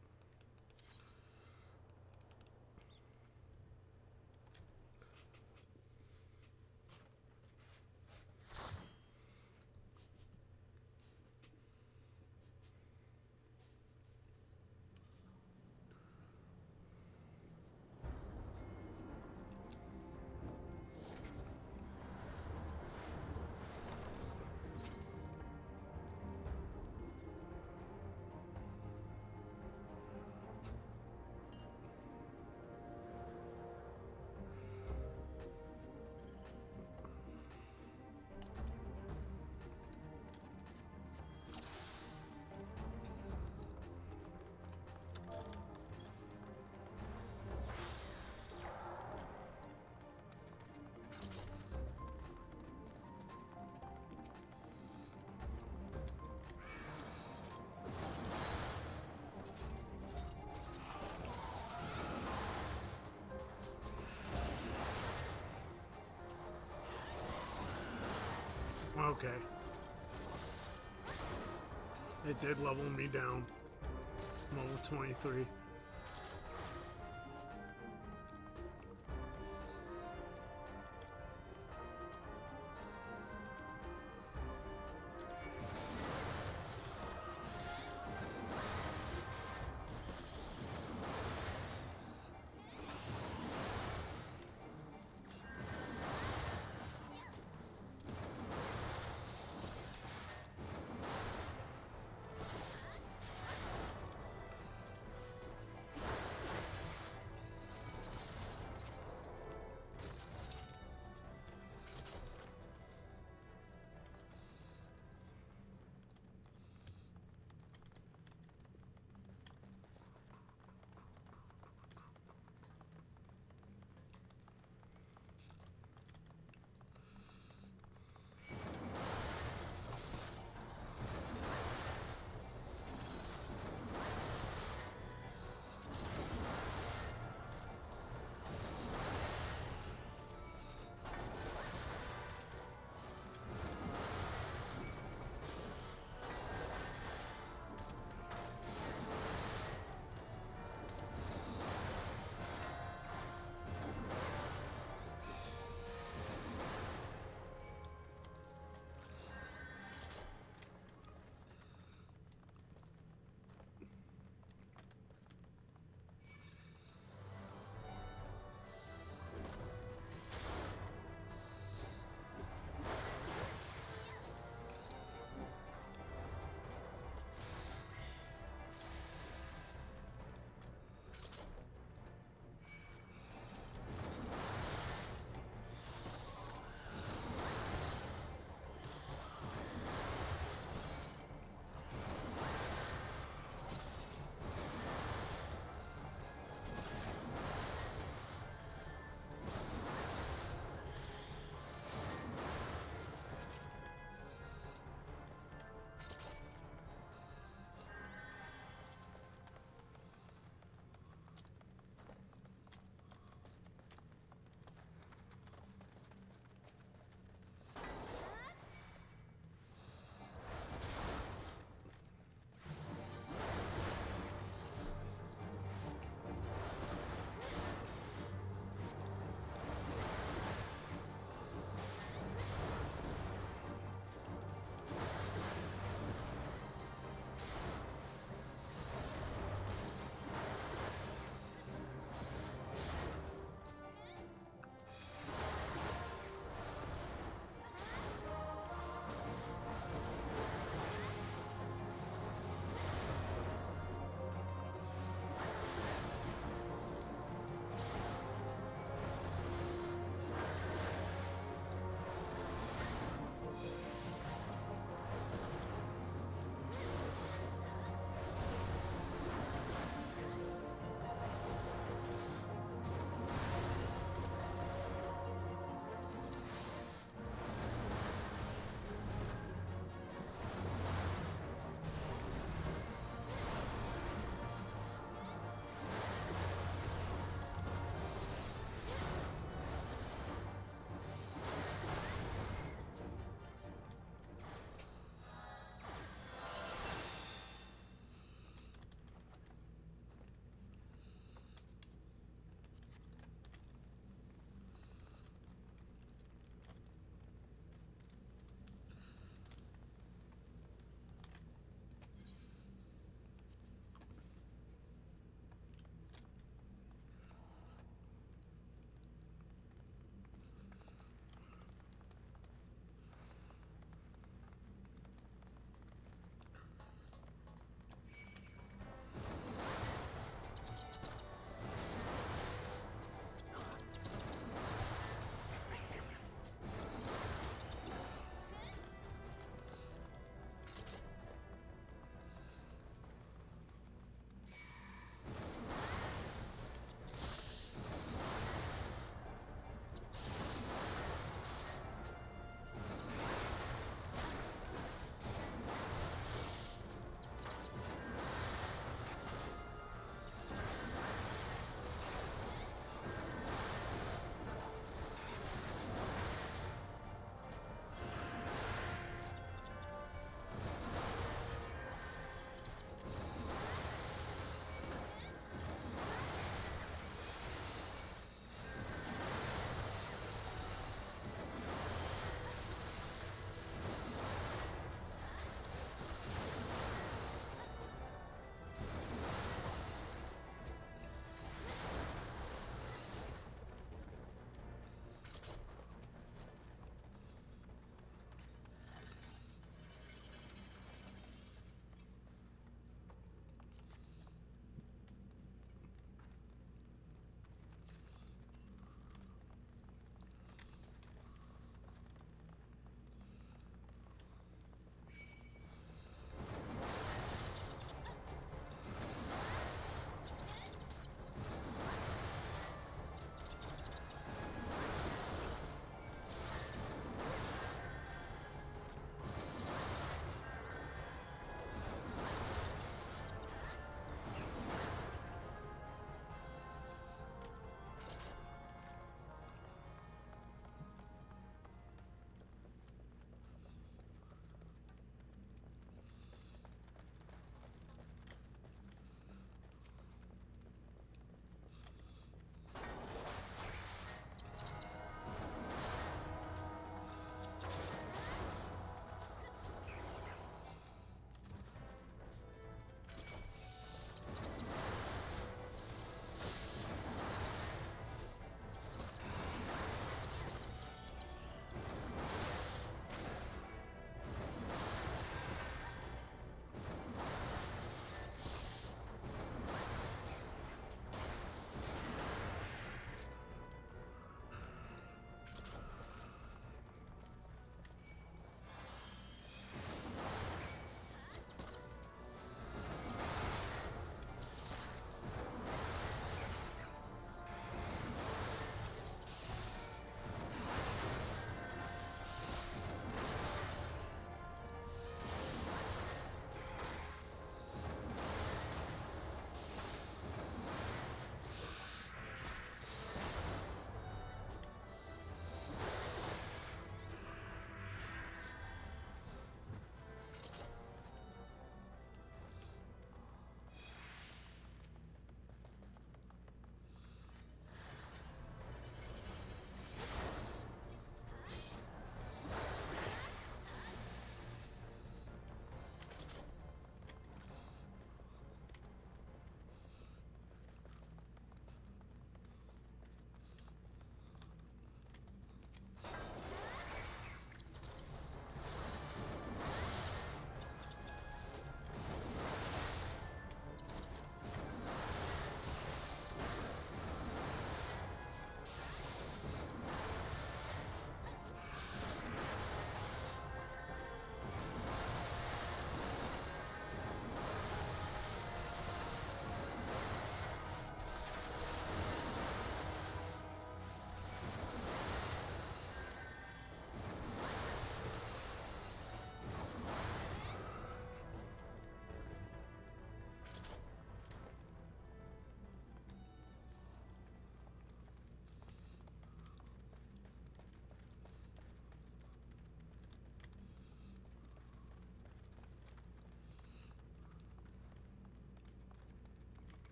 A: Okay. It did level me down. I'm level 23.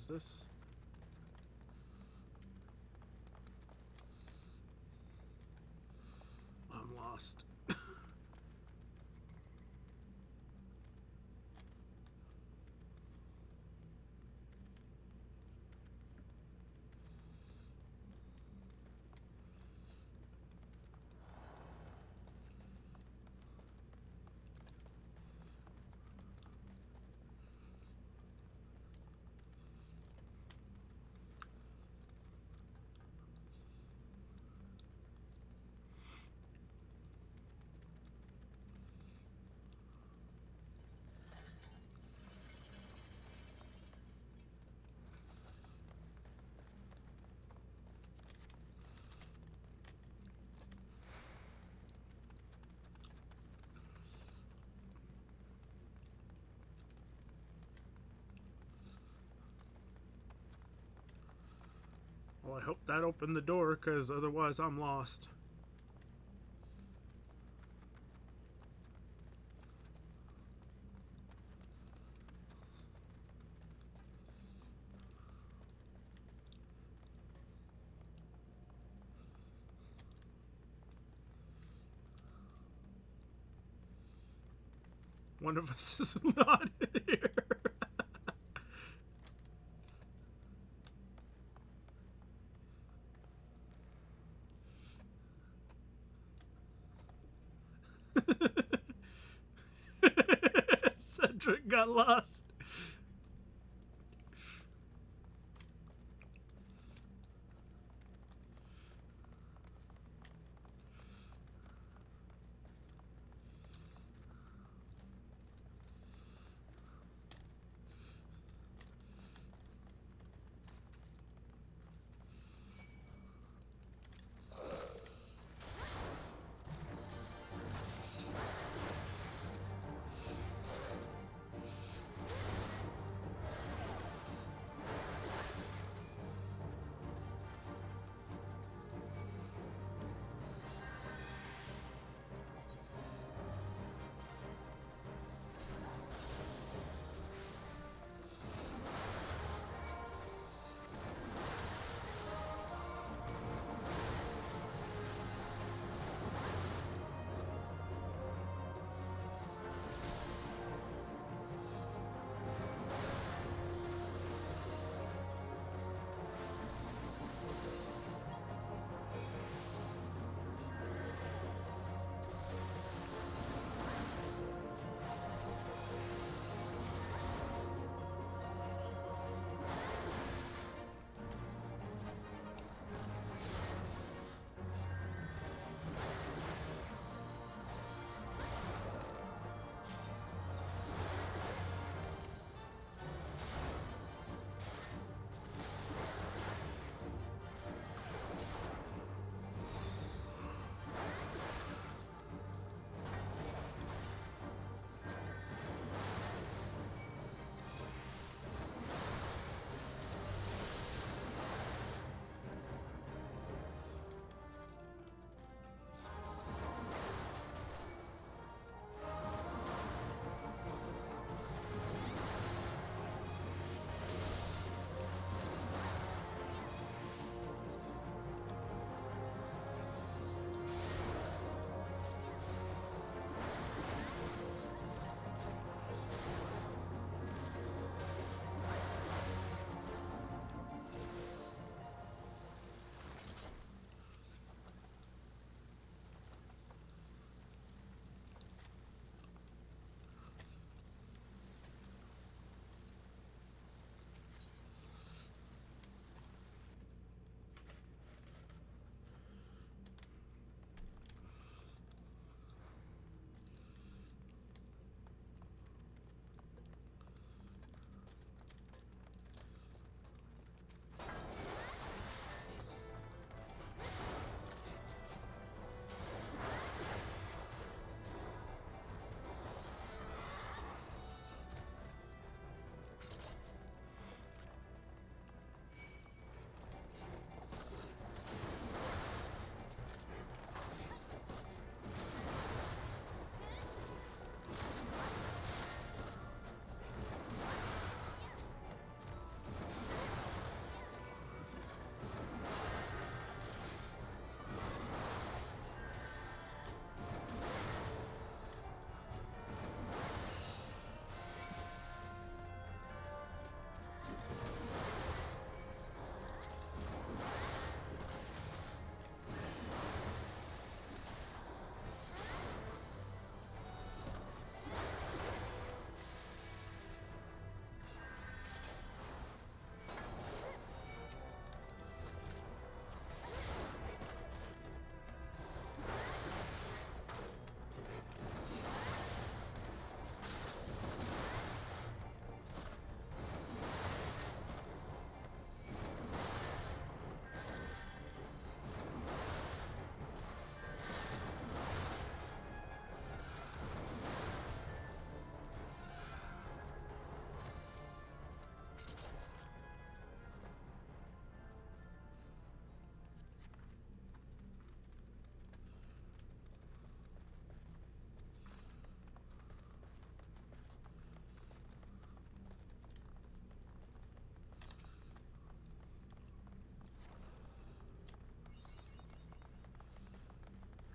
A: this? I'm lost. Well, I hope that opened the door, because otherwise I'm lost. One of us is not here. Cedric got lost.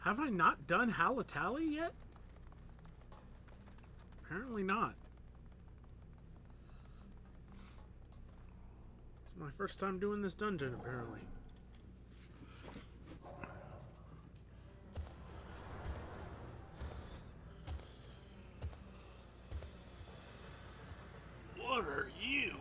A: Have I not done Halatali yet? Apparently not. It's my first time doing this dungeon, apparently. What are you?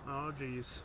A: Oh, geez.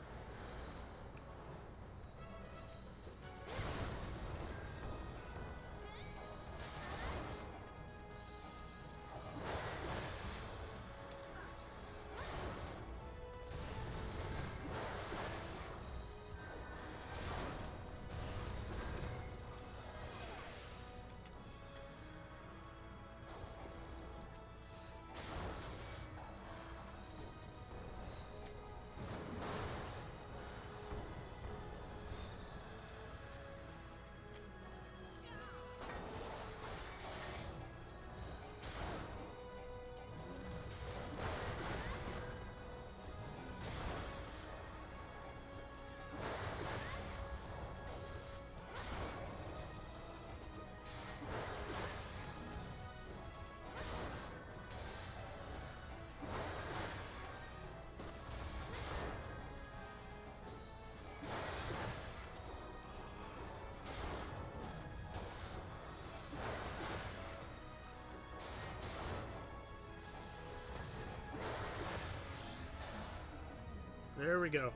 A: There we go.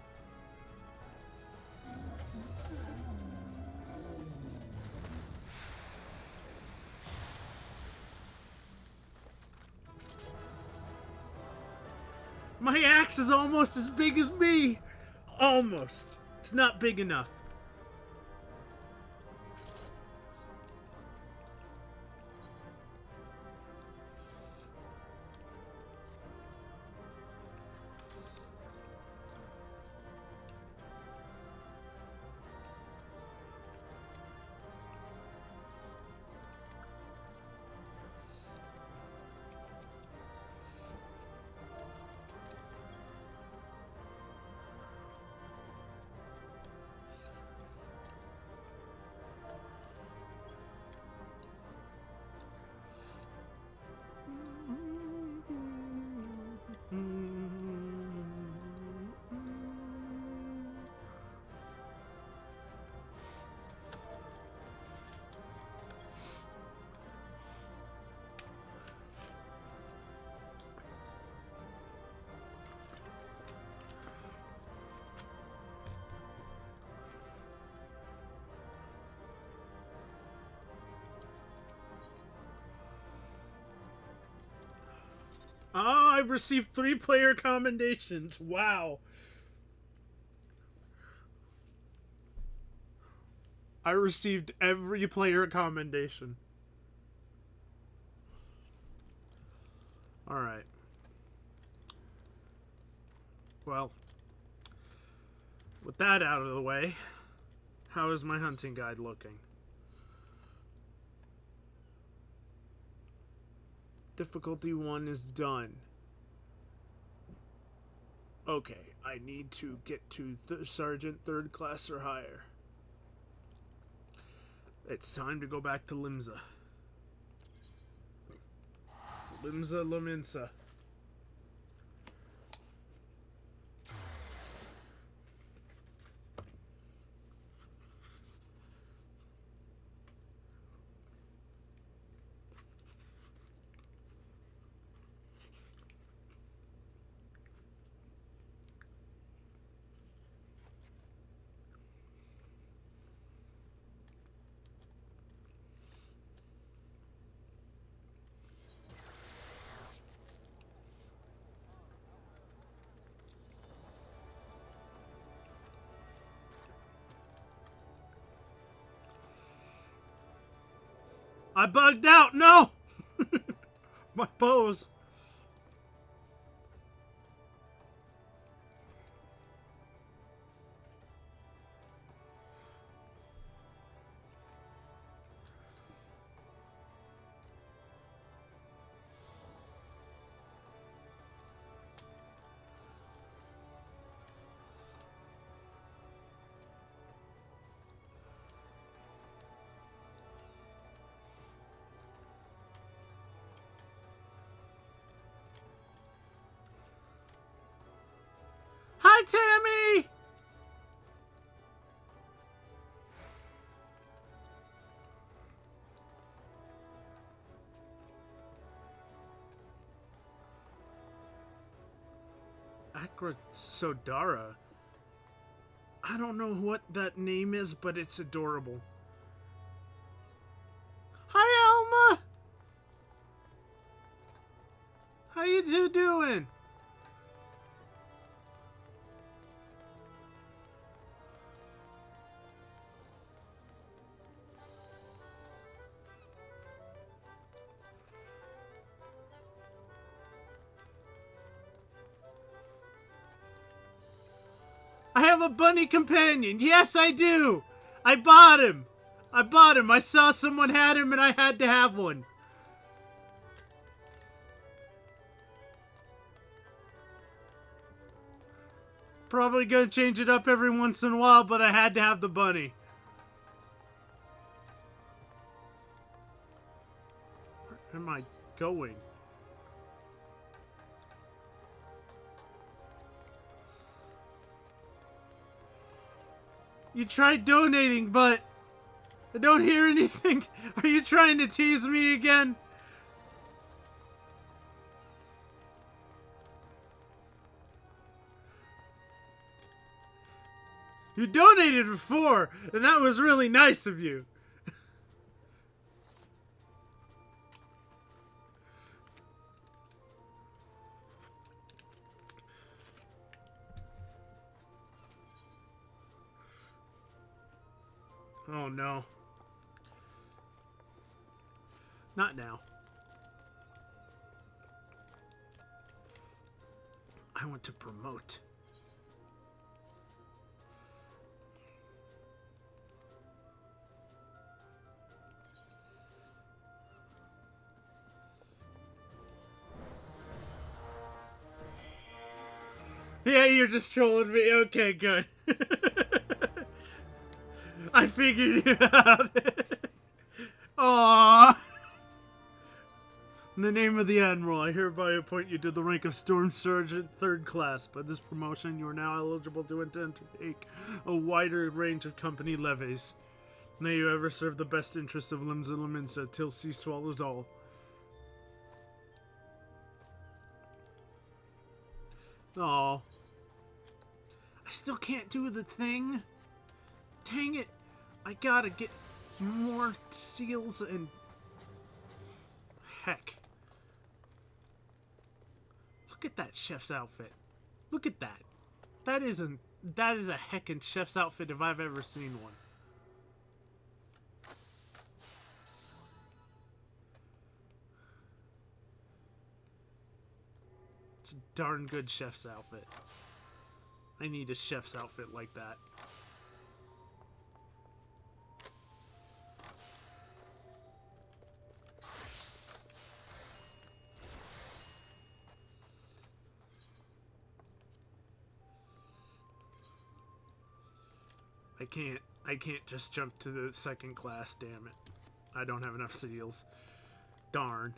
A: My axe is almost as big as me! Almost. It's not big enough. Oh, I've received 3 player commendations. Wow. I received every player commendation. Alright. Well, with that out of the way, how is my hunting guide looking? Difficulty 1 is done. Okay, I need to get to Sergeant 3rd class or higher. It's time to go back to Limsa. Limsa Laminsa. I bugged out. No! My pose.
B: Hi, Tammy!
A: Akra Sodara. I don't know what that name is, but it's adorable.
B: Hi, Alma! How you two doing? I have a bunny companion. Yes, I do. I bought him. I saw someone had him and I had to have one. Probably gonna change it up every once in a while, but I had to have the bunny.
A: Where am I going?
B: You tried donating, but I don't hear anything. Are you trying to tease me again? You donated before, and that was really nice of you.
A: Oh no. Not now. I want to promote.
B: Yeah, you're just trolling me. Okay, good. I figured you out. Aww.
A: In the name of the Admiral, I hereby appoint you to the rank of Storm Sergeant 3rd Class. By this promotion, you are now eligible to undertake a wider range of company levies. May you ever serve the best interests of Limbs and Laminsa till sea swallows all.
B: Aw. I still can't do the thing. Dang it. I gotta get more seals and... Heck. Look at that chef's outfit. Look at that. That is a heckin' chef's outfit if I've ever seen one. It's a darn good chef's outfit. I need a chef's outfit like that.
A: I can't just jump to the 2nd class, damn it. I don't have enough seals. Darn.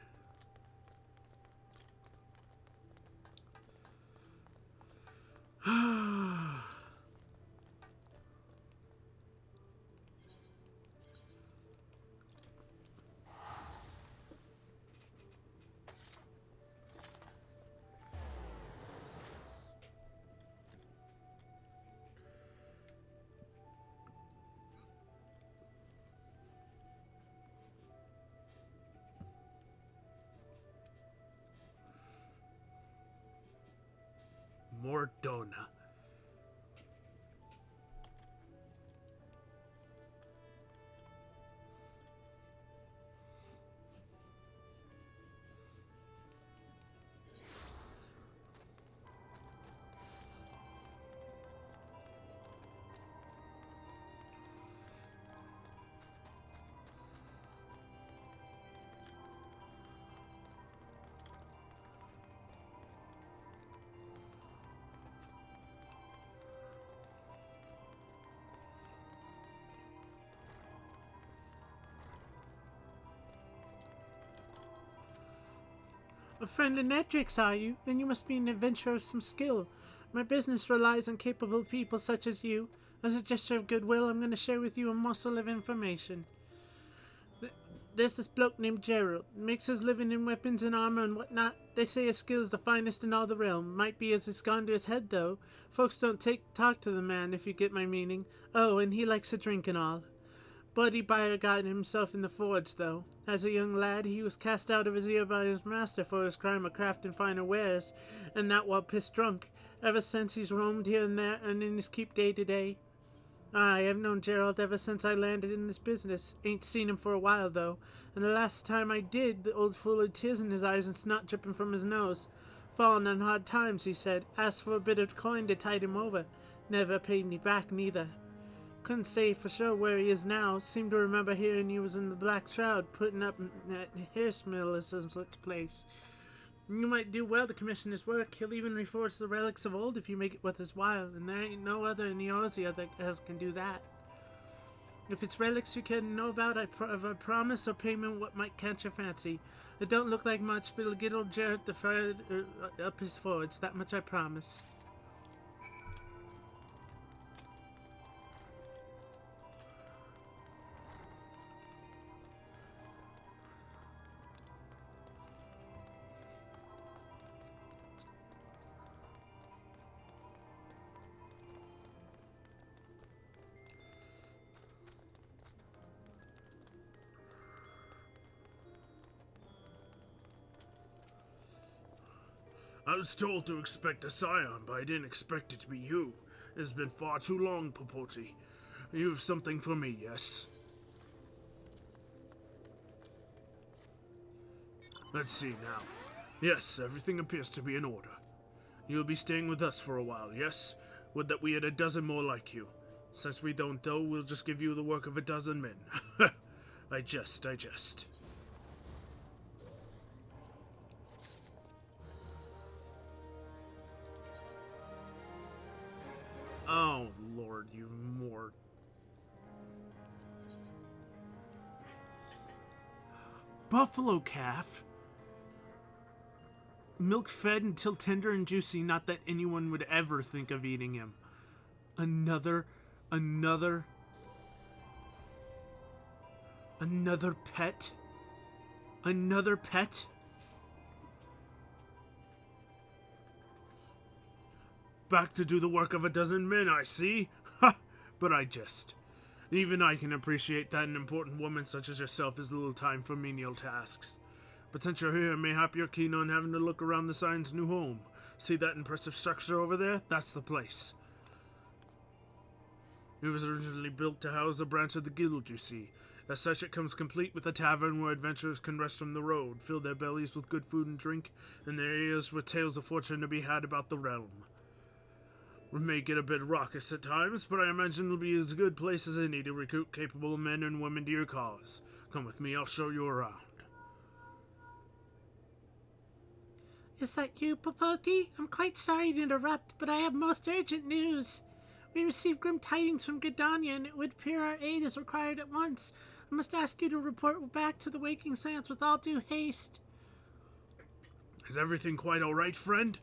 A: Mordona.
B: A friend of Nedric's, are you? Then you must be an adventurer of some skill. My business relies on capable people such as you. As a gesture of goodwill, I'm going to share with you a morsel of information. There's this bloke named Gerald. Makes his living in weapons and armor and whatnot. They say his skill's the finest in all the realm. Might be as it's gone to his head, though. Folks don't talk to the man, if you get my meaning. Oh, and he likes to drink and all. Buddy Buyer got himself in the forge, though. As a young lad, he was cast out of his ear by his master for his crime of crafting finer wares, and that while pissed drunk. Ever since, he's roamed here and there, earning his keep day to day. I've known Gerald ever since I landed in this business. Ain't seen him for a while, though, and the last time I did, the old fool had tears in his eyes and snot dripping from his nose. Fallen on hard times, he said. Asked for a bit of coin to tide him over. Never paid me back, neither. Couldn't say for sure where he is now. Seemed to remember hearing he was in the Black Shroud, putting up at Hairsmill or some such place. You might do well to commission his work. He'll even reforge the relics of old if you make it worth his while, and there ain't no other in the Eorzea that can do that. If it's relics you care to know about, I promise or payment what might catch your fancy. It don't look like much, but it'll get old Jared to fire up his forge. That much I promise.
A: I was told to expect a scion, but I didn't expect it to be you. It has been far too long, Popoti. You have something for me, yes? Let's see now. Yes, everything appears to be in order. You'll be staying with us for a while, yes? Would that we had a dozen more like you. Since we don't, though, we'll just give you the work of a dozen men. I jest. Oh, Lord, you more...
B: Buffalo calf? Milk fed until tender and juicy, not that anyone would ever think of eating him. Another pet? Another pet?
A: Back to do the work of a dozen men, I see. Ha! But I jest. Even I can appreciate that an important woman such as yourself has little time for menial tasks. But since you're here, mayhap you're keen on having to look around the Scion's new home. See that impressive structure over there? That's the place. It was originally built to house a branch of the guild, you see. As such, it comes complete with a tavern where adventurers can rest from the road, fill their bellies with good food and drink, and their ears with tales of fortune to be had about the realm. We may get a bit raucous at times, but I imagine it'll be as good a place as any to recruit capable men and women to your cause. Come with me, I'll show you around.
B: Is that you, Popoti? I'm quite sorry to interrupt, but I have most urgent news. We received grim tidings from Gridania, and it would appear our aid is required at once. I must ask you to report back to the Waking Sands with all due haste.
A: Is everything quite all right, friend?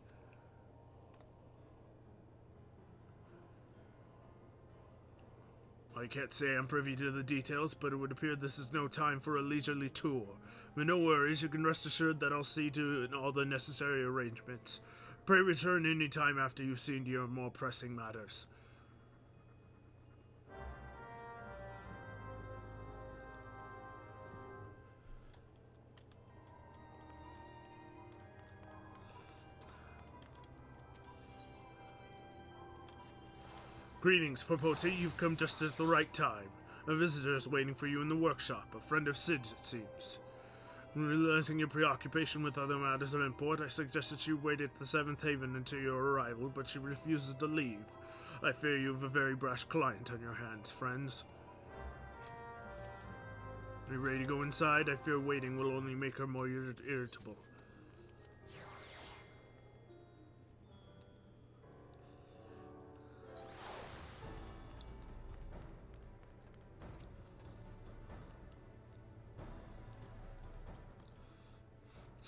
A: I can't say I'm privy to the details, but it would appear this is no time for a leisurely tour. But no worries, you can rest assured that I'll see to all the necessary arrangements. Pray return any time after you've seen to your more pressing matters. Greetings, Popoti. You've come just at the right time. A visitor is waiting for you in the workshop, a friend of Sid's, it seems. Realizing your preoccupation with other matters of import, I suggested you wait at the Seventh Haven until your arrival, but she refuses to leave. I fear you have a very brash client on your hands, friends. Are you ready to go inside? I fear waiting will only make her more irritable.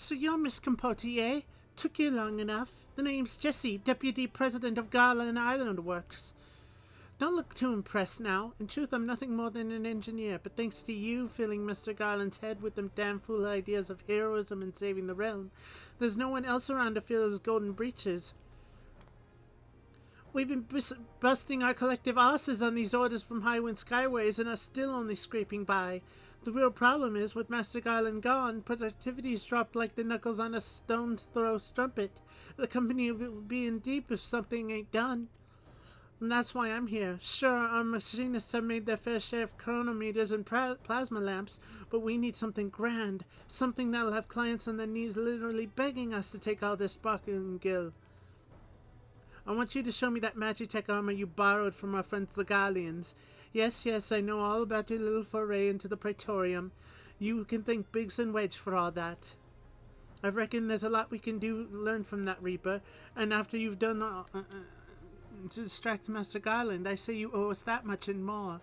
B: So you're Miss Capote, eh? Took you long enough. The name's Jessie, Deputy President of Garland Island Works. Don't look too impressed now. In truth, I'm nothing more than an engineer, but thanks to you filling Mr. Garland's head with them damn fool ideas of heroism and saving the realm, there's no one else around to fill his golden breeches. We've been busting our collective asses on these orders from Highwind Skyways and are still only scraping by. The real problem is, with Master Garland gone, productivity's dropped like the knuckles on a stone's throw strumpet. The company will be in deep if something ain't done. And that's why I'm here. Sure, our machinists have made their fair share of chronometers and plasma lamps, but we need something grand. Something that'll have clients on their knees literally begging us to take all their sparkling gill. I want you to show me that Magitech armor you borrowed from our friends the Gallians. Yes, I know all about your little foray into the Praetorium. You can thank Biggs and Wedge for all that. I reckon there's a lot we can learn from that Reaper, and after you've done to distract Master Garland, I say you owe us that much and more.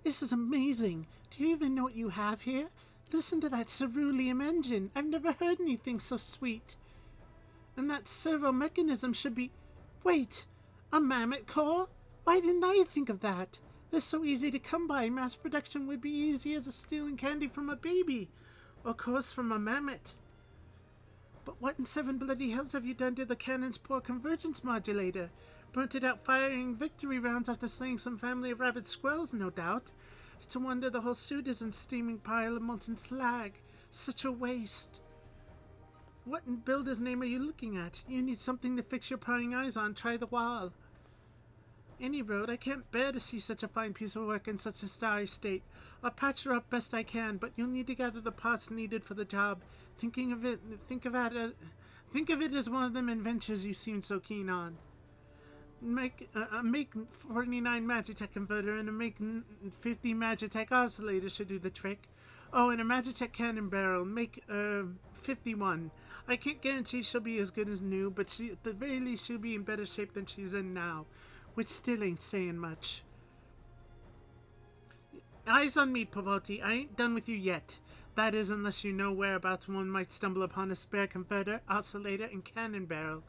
B: This is amazing. Do you even know what you have here? Listen to that cerulean engine. I've never heard anything so sweet. And that servo mechanism should be... Wait! A mammoth core? Why didn't I think of that? They're so easy to come by. Mass production would be easy as stealing candy from a baby. Or course from a mammoth. But what in seven bloody hells have you done to the cannon's poor convergence modulator? Burnt it out firing victory rounds after slaying some family of rabid squirrels, no doubt. It's a wonder the whole suit isn't a steaming pile of molten slag. Such a waste. What in builder's name are you looking at? You need something to fix your prying eyes on. Try the wall. Any road, I can't bear to see such a fine piece of work in such a starry state. I'll patch her up best I can, but you'll need to gather the parts needed for the job. Think of it as one of them adventures you seem so keen on. Make 49 Magitech converter and a make 50 Magitech oscillator should do the trick. Oh, and a Magitech cannon barrel. Make 51. I can't guarantee she'll be as good as new, but at the very least she'll be in better shape than she's in now, which still ain't saying much. Eyes on me, Papote. I ain't done with you yet. That is, unless you know whereabouts one might stumble upon a spare converter, oscillator, and cannon barrel.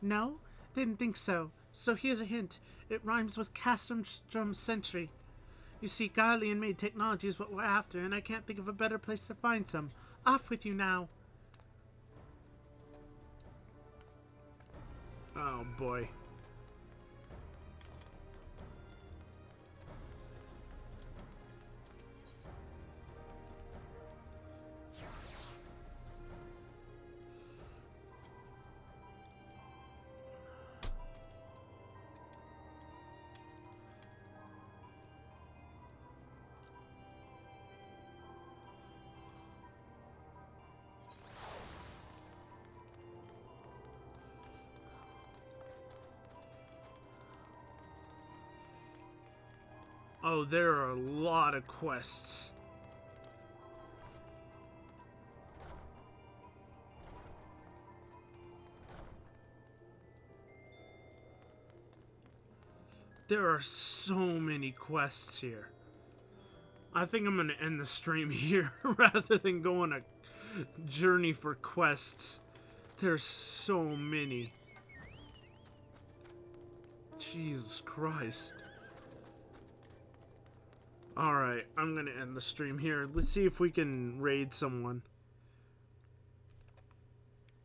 B: No? Didn't think so. So here's a hint. It rhymes with Castrum Sentry. You see, Garlean-made technology is what we're after, and I can't think of a better place to find some. Off with you now.
A: Oh boy. Oh, there are a lot of quests. There are so many quests here. I think I'm going to end the stream here rather than go on a journey for quests. There's so many. Jesus Christ. Alright, I'm gonna end the stream here. Let's see if we can raid someone.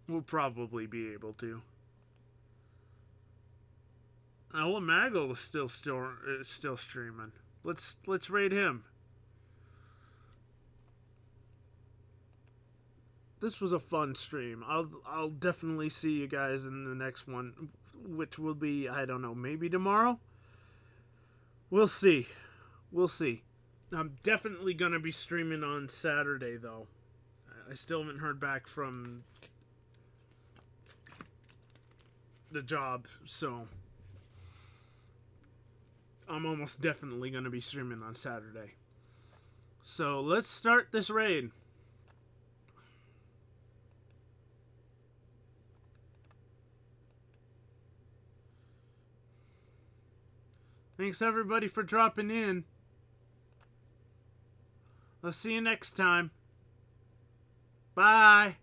A: We'll probably be able to. Alamago is still streaming. Let's raid him. This was a fun stream. I'll definitely see you guys in the next one, which will be, I don't know, maybe tomorrow? We'll see. We'll see. I'm definitely going to be streaming on Saturday, though. I still haven't heard back from the job, so I'm almost definitely going to be streaming on Saturday. So let's start this raid. Thanks everybody for dropping in. I'll see you next time. Bye.